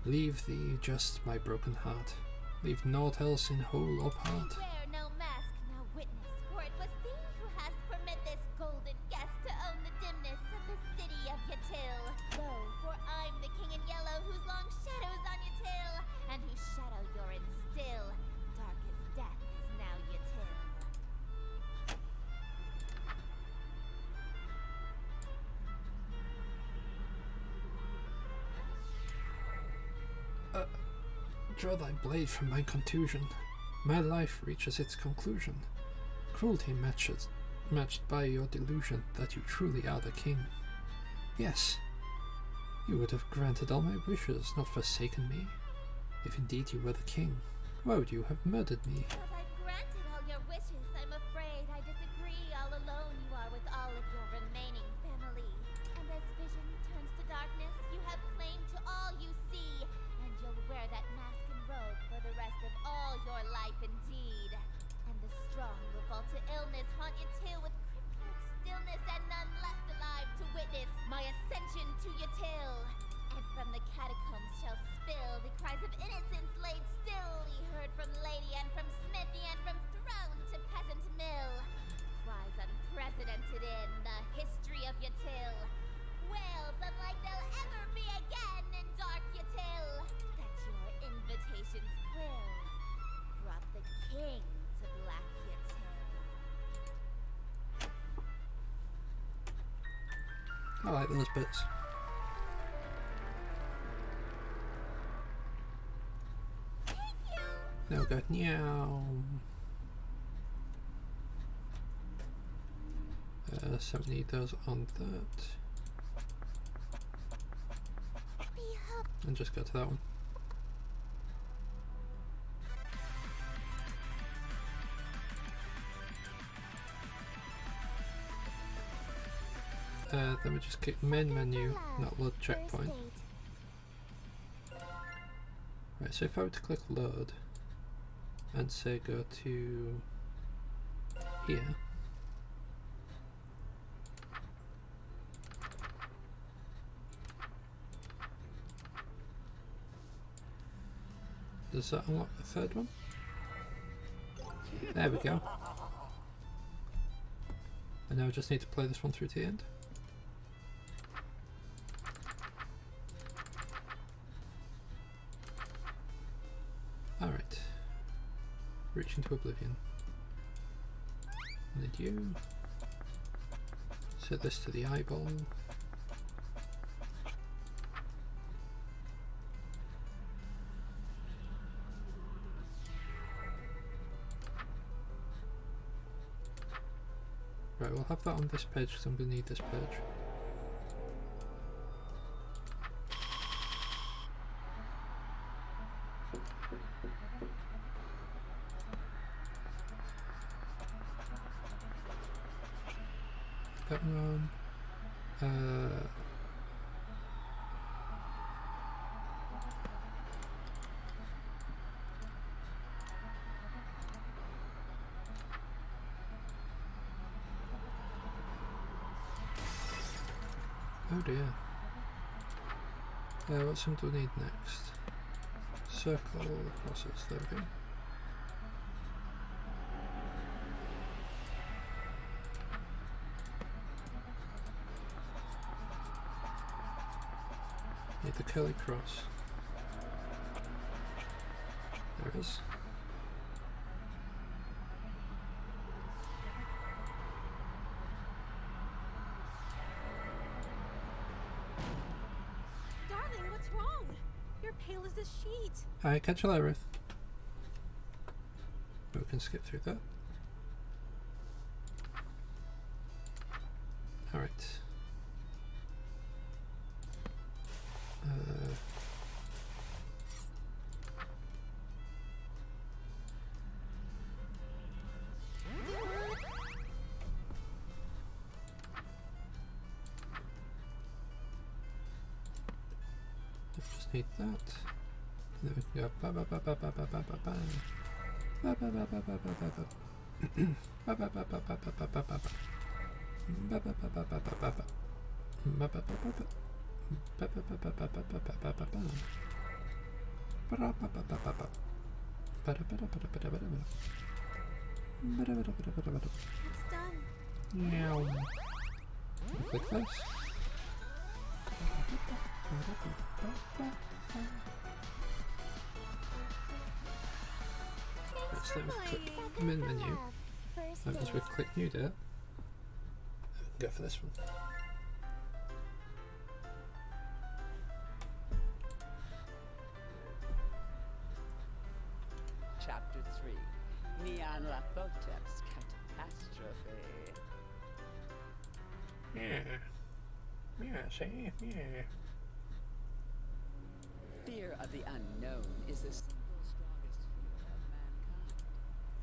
Leave thee just my broken heart, leave naught else in whole or part. Wear no mask, now witness, for it was thee who hast permit this golden guest to own the dimness of the city of Yatil. Lo, for I'm the king in yellow whose long shadows on Yatil, and whose shadow you're in still. Dark as death is now Yatil. Draw thy blade from my contusion. My life reaches its conclusion. Cruelty matched by your delusion that you truly are the king. Yes, you would have granted all my wishes, not forsaken me. If indeed you were the king, why would you have murdered me? But I've granted all your wishes. I'm afraid I disagree. All alone you are with all of your remaining family. And as vision turns to darkness, you have claim to all you see. And you'll wear that mask and robe for the rest of all your life indeed. And the strong will fall to illness, haunt you too with crypt-like stillness, and none left alive to witness my ascension to Yatil. And from the catacombs shall spill the cries of innocence laid still, ye heard from lady and from smithy and from throne to peasant mill. Cries unprecedented in the history of Yatil. Wails unlike they'll ever be again in dark Yatil. That your invitations quill brought the king to black Yatil. I like those bits. Now we go meow. 70 those on that. And just go to that one. Then we just click main menu, not load checkpoint. Right, so if I were to click load and say go to here, does that unlock the third one? There we go. And now I just need to play this one through to the end. Alright. Reach into oblivion. And then you set this to the eyeball. Right, we'll have that on this page because I'm going to need this page. That one. Oh dear. What sim do we need next? Circle crosses, there we go. Need the curly cross. There it is. Darling, what's wrong? You're pale as a sheet. Hi, catch a Lyrith. We can skip through that. Alright. Just need that. And then we can go ba ba ba ba ba ba ba ba ba. Ba ba ba ba ba ba ba ba. Ba ba ba ba ba ba ba ba ba ba. Ba ba ba ba ba ba ba ba. Ba ba ba ba ba. Ba ba ba ba ba ba ba ba ba ba. Ba ba ba ba ba ba ba. Ba da ba da ba da ba da ba da ba. Ba da ba da ba da ba da ba da. It's done. Meow. Click this. Let's then click min menu. That means we click new there. And we can go for this one. Chapter 3. Neon Lathotep's Catastrophe. Yeah. Yeah, see? Yeah. Fear of the unknown is the single strongest fear of mankind.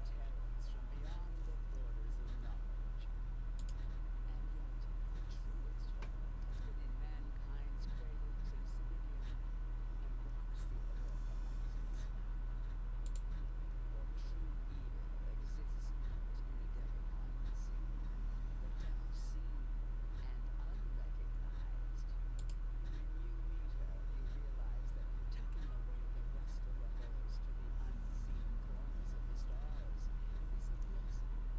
Terrors from beyond the borders of knowledge. And yet, the truest struggle has been in mankind's cradle since the beginning, and rocks the earth amongst its For true evil exists not in the devil unseen, but devil seen and unrecognized. When you meet her, you realize that tucking away the rest of the horse to the unseen corners of the stars is a blessing. A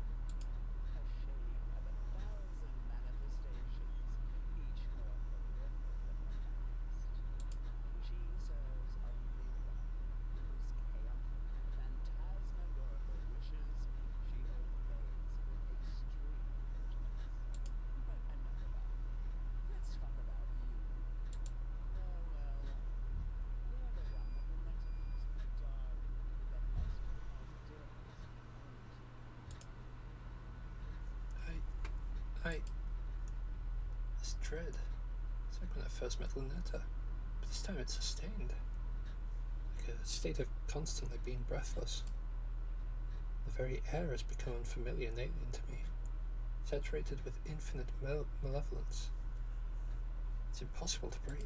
shade of 1,000 manifestations, each more horrific than the last. She serves only one, whose chaotic, phantasmagorical wishes she obeys with extreme vigilance. But enough about me. Let's talk about you. Well, you're the one with the metaphors of the dark that Estir has dared This dread. It's like when I first met Lunetta, but this time it's sustained. Like a state of constantly being breathless. The very air has become unfamiliar and alien to me, saturated with infinite malevolence. It's impossible to breathe.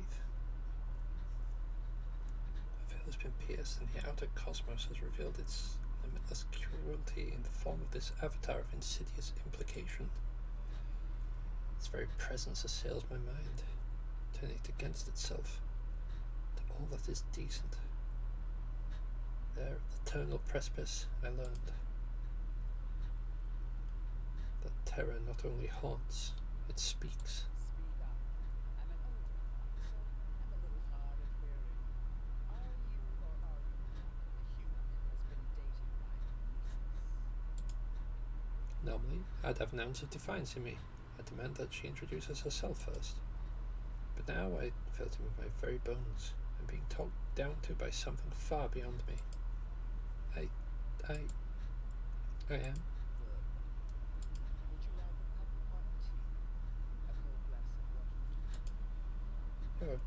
My veil has been pierced, and the outer cosmos has revealed its limitless cruelty in the form of this avatar of insidious implication. Its very presence assails my mind, turning it against itself, to all that is decent. There, at the eternal precipice, I learned that terror not only haunts, it speaks. Speak up. I'm an older officer and a little hard of hearing. Are you or are you not the human that has been dating my nieces? Normally, I'd have an ounce of defiance in me. I demand that she introduces herself first. But now I feel it with my very bones. I'm being talked down to by something far beyond me. I am. Good. Would you like a cup of hot tea? A cold glass of water?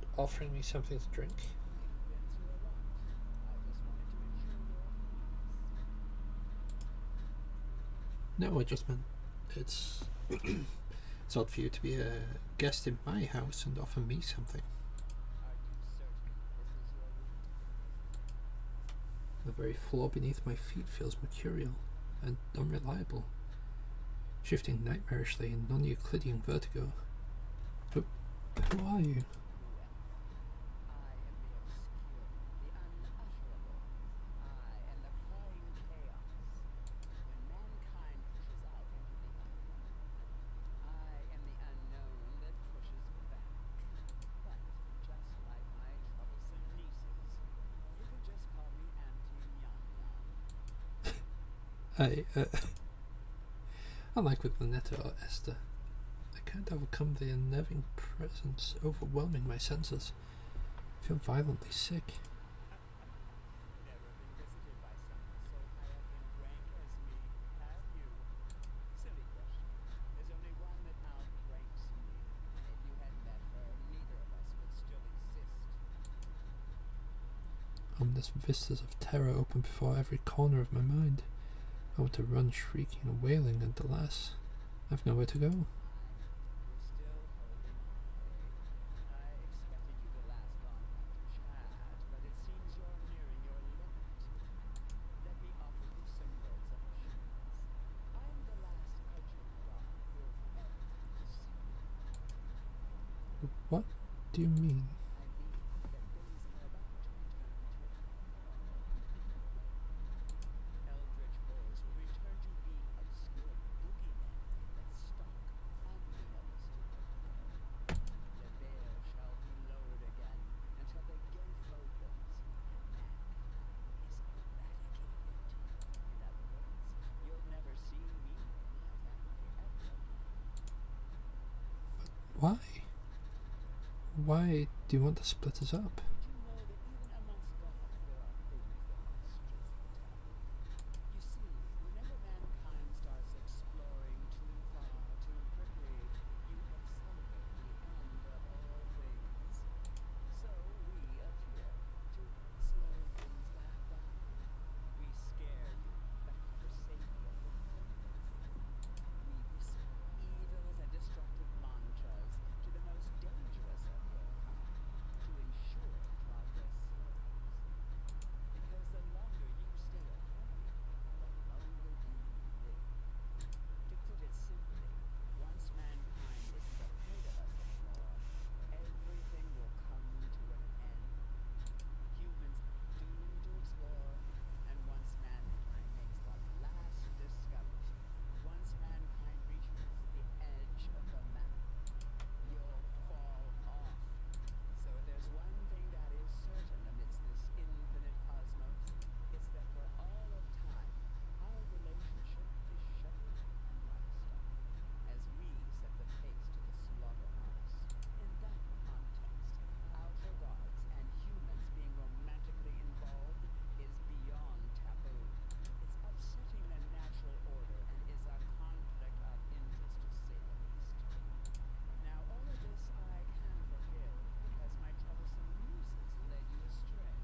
You're offering me something to drink? You've been through a lot. I just wanted to ensure your peace. No, I just meant it's it's odd for you to be a guest in my house and offer me something. Are you certain this is your room? The very floor beneath my feet feels mercurial and unreliable, shifting nightmarishly in non-Euclidean vertigo. Who are you? I am the obscure, the unutterable. I am the crying chaos. When mankind pushes out into the unknown, I am the unknown that pushes back. But just like my troublesome nieces, you could just call me Auntie Nyan Nyan. Unlike with Lynetta or Esther, I can't overcome the unnerving presence overwhelming my senses. I feel violently sick. Never been visited by someone so high up in rank as me, have you? Silly question. There's only one that outranks me, and if you had met her, neither of us would still exist. Ominous vistas of terror open before every corner of my mind. I want to run shrieking and wailing, and alas, I've nowhere to go. You're still holding on, eh? I expected you to last long enough to chat, but it seems you're nearing your limit. Let me offer you some words of assurance. I'm the last archer god you'll ever see. What do you mean? I mean that things are about to return to normal. Eldritch horrors will return to being obscure boogeymen that stalk unbeknownst to the world. The veil shall be lowered again until the gate opens and mankind is eradicated. In other words, you'll never see me or my family ever again. Why? Why do you want to split us up? Did you know that even amongst gods there are things that are strictly taboo? You see, whenever mankind starts exploring too far too quickly, you have celebrated the end of all things. So we appear to slow things back down. We scare you back to the safety of the family. We whisper evils and destructive mantras to the most dangerous of your kind to ensure progress slows. Because the longer you stay afraid, the longer you live. To put it simply, once mankind isn't afraid of us anymore, everything will come to an end. Humans doomed to explore, and once mankind makes the last discovery, once mankind reaches the edge of the map, you'll fall off. So if there's one thing that is certain amidst this infinite cosmos, it's that for all of time, our relationship is shepherd and livestock, as we set the pace to the slaughterhouse. In that context, outer gods and humans being romantically involved is beyond taboo. It's upsetting the natural order and is a conflict of interest to say the least. Now all of this I can forgive because my troublesome muses led you astray.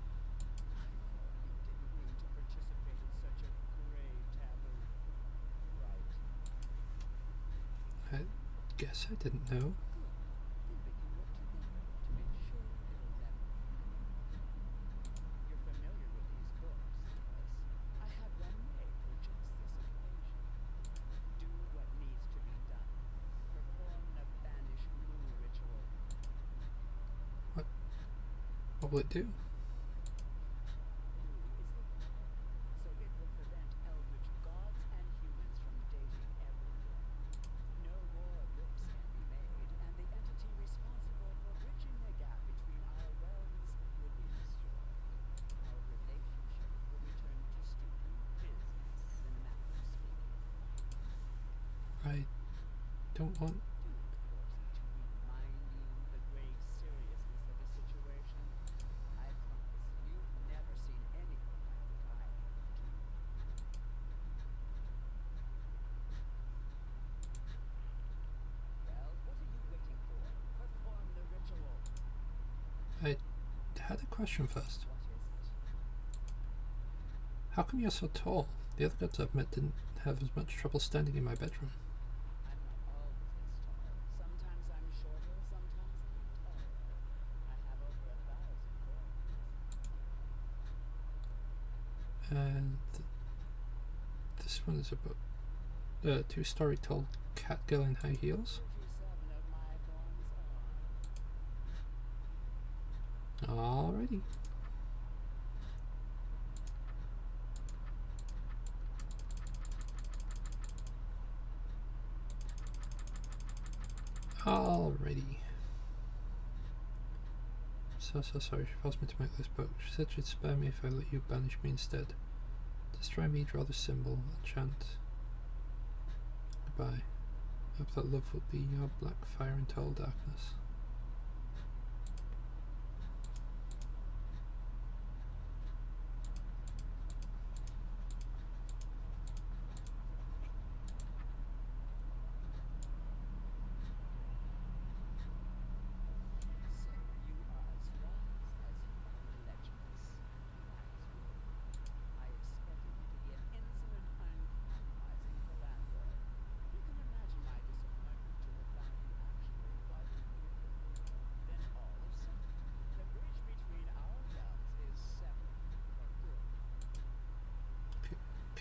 I know you didn't mean to participate in such a grave taboo, right? I guess I didn't know. Good. Then we can work together to ensure it'll never happen. You're familiar with these books, yes? I have one made for just this occasion. Do what needs to be done. Perform the banish moo ritual. What will it do? Moo is the power, so it will prevent eldritch gods and humans from dating ever again. No more lips can be made, and the entity responsible for bridging the gap between our realms will be destroyed. Our relationship will return to strictly business and matter speaking. I don't want. Do, of course, to remind you the grave seriousness of the situation. I promise you've never seen anything like what I have to do. Well, what are you waiting for? Perform the ritual. I had a question first. What is it? How come you're so tall? The other gods I've met didn't have as much trouble standing in my bedroom. I'm not always this tall. Sometimes I'm shorter, sometimes I'm taller. I have over 1,000 forms. And this one is about a two-story tall cat girl in high heels. 37 of my forms are. Alrighty. Alrighty. So sorry, she forced me to make this book. She said she'd spare me if I let you banish me instead. Destroy me, draw the symbol, a chant. Goodbye. Hope that love will be your black fire into all darkness.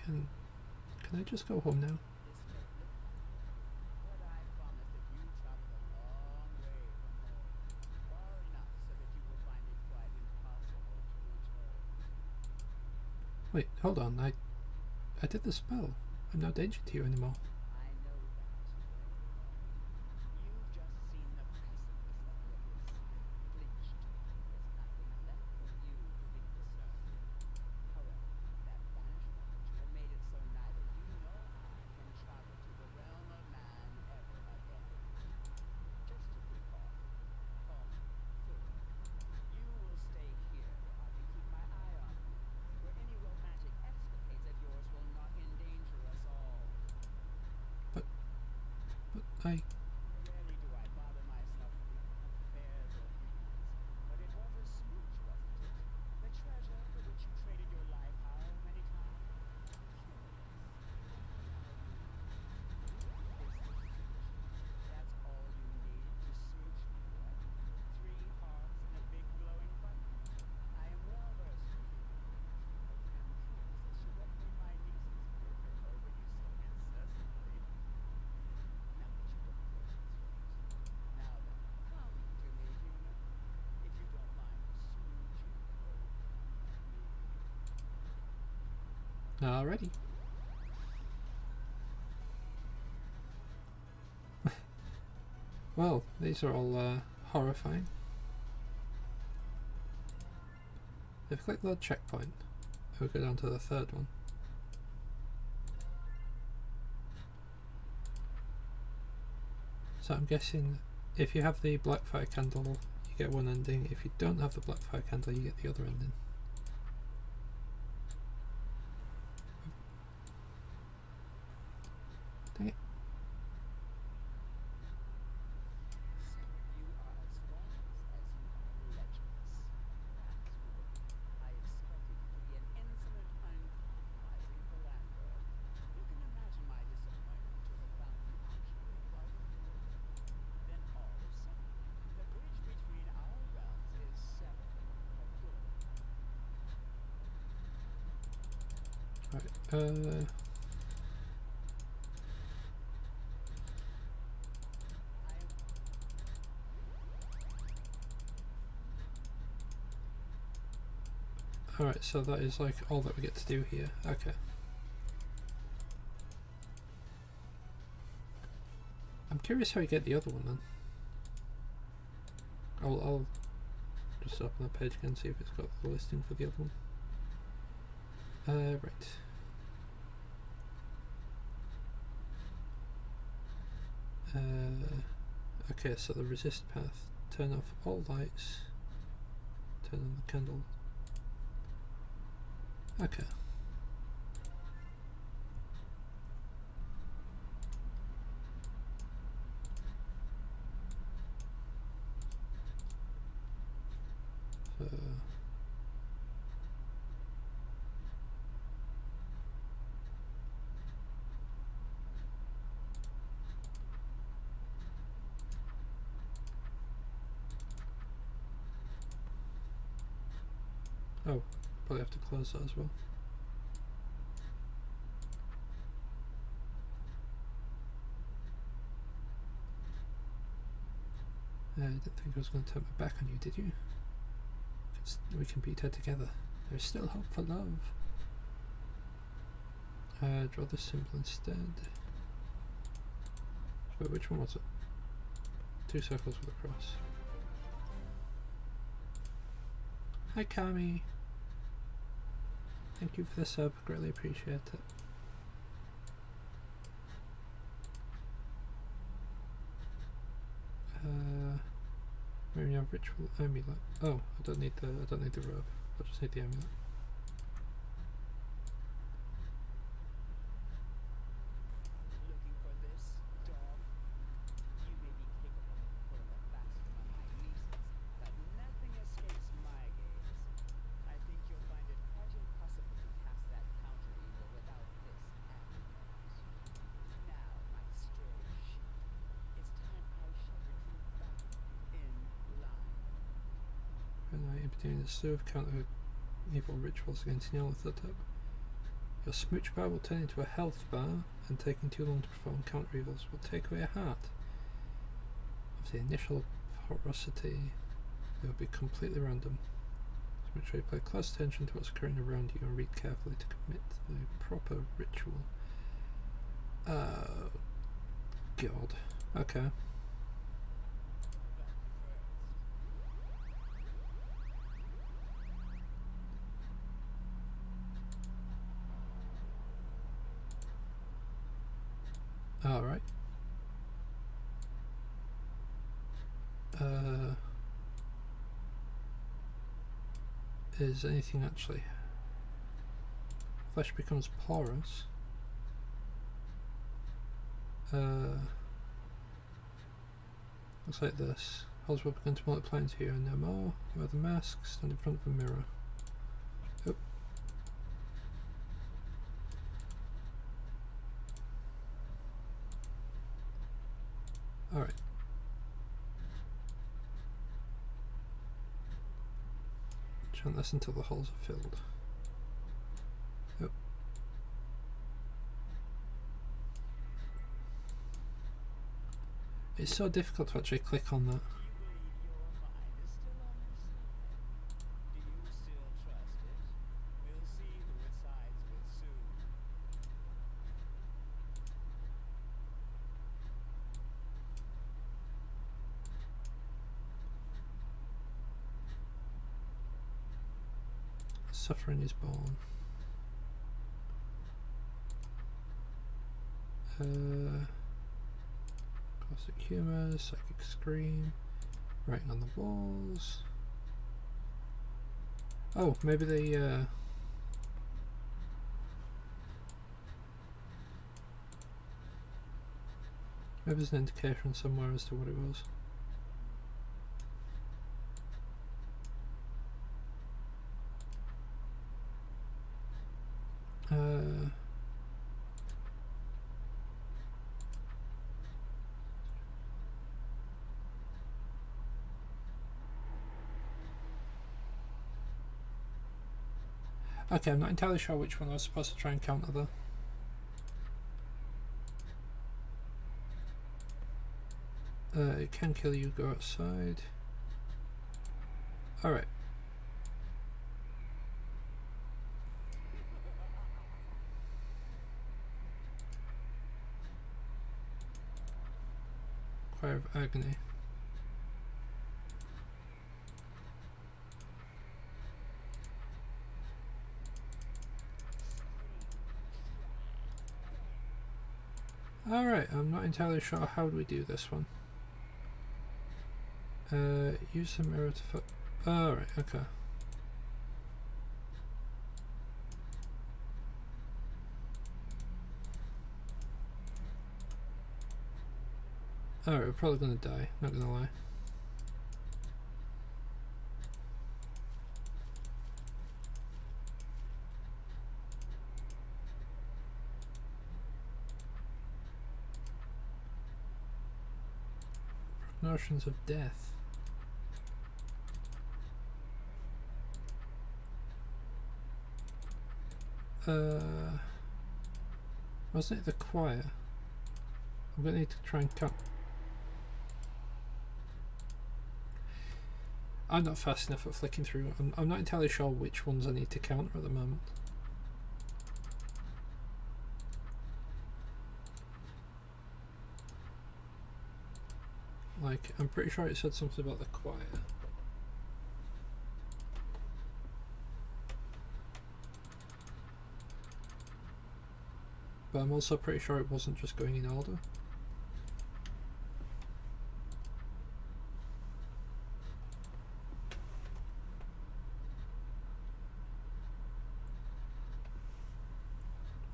Can I just go home now? Wait, hold on, I did the spell. I'm no danger to you anymore. I... Alrighty. Well, these are all horrifying. If I click the checkpoint, we'll go down to the third one. So I'm guessing if you have the black fire candle, you get one ending. If you don't have the black fire candle, you get the other ending. Dang it. Right, alright, so that is like all that we get to do here. Okay. I'm curious how you get the other one then. I'll just open the page again, see if it's got the listing for the other one. Right. Okay, so the resist path. Turn off all lights. Turn on the candle. Okay. So oh, probably have to close that as well. I didn't think I was going to turn my back on you, did you? We can beat her together. There's still hope for love. Draw this symbol instead. Wait, which one was it? 2 circles with a cross. Hi Kami. Thank you for the sub, greatly appreciate it. Maybe a ritual amulet. Oh, I don't need the robe. I just need the amulet. Looking for this, dog? You may be capable of pulling a fast one on my nieces, but nothing escapes my gaze. I think you'll find it quite impossible to cast that counter evil without this amulet. Now, my stray sheep, it's time I shall retreat back in line. And I am doing a slew of counter evil rituals against Nyarlathotep. Your smooch bar will turn into a health bar, and taking too long to perform counter evils will take away a heart. Of the initial porosity, it will be completely random. So make sure you pay close attention to what's occurring around you and read carefully to commit the proper ritual. Oh, God. Okay. Alright. Is anything actually? Flesh becomes porous. Looks like this. Holes will begin to multiply into you and no more. Wear the mask, stand in front of a mirror. Oh. Alright. Chant this until the holes are filled. Oh. It's so difficult to actually click on that. Suffering is born. Classic humour, psychic scream, writing on the walls. Oh, maybe they maybe there's an indication somewhere as to what it was. Okay, I'm not entirely sure which one I was supposed to try and counter though. It can kill you, go outside. Alright. Choir of Agony. Alright, I'm not entirely sure how do we do this one. Use the mirror to alright, okay. Alright, we're probably gonna die, not gonna lie. Notions of death. Wasn't it the choir? I'm gonna need to try and cut. I'm not fast enough at flicking through. I'm not entirely sure which ones I need to counter at the moment. Like, I'm pretty sure it said something about the choir. But I'm also pretty sure it wasn't just going in order.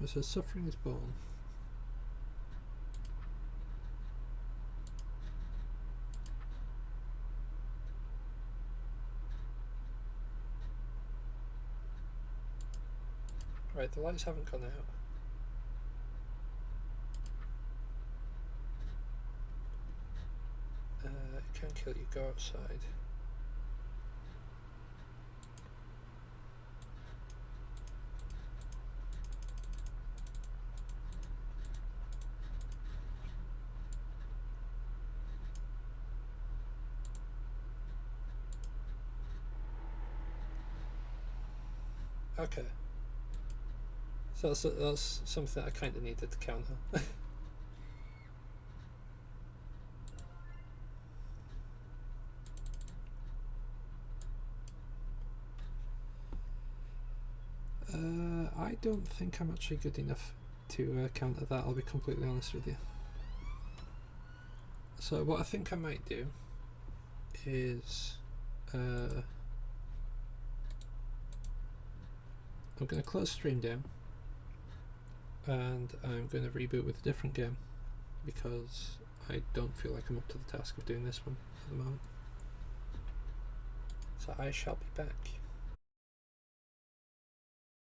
It says suffering is born. Right, the lights haven't gone out. It can kill you, go outside. Okay. So that's something I kind of needed to counter. I don't think I'm actually good enough to counter that, I'll be completely honest with you. So what I think I might do is I'm going to close stream down and I'm going to reboot with a different game because I don't feel like I'm up to the task of doing this one at the moment. So I shall be back.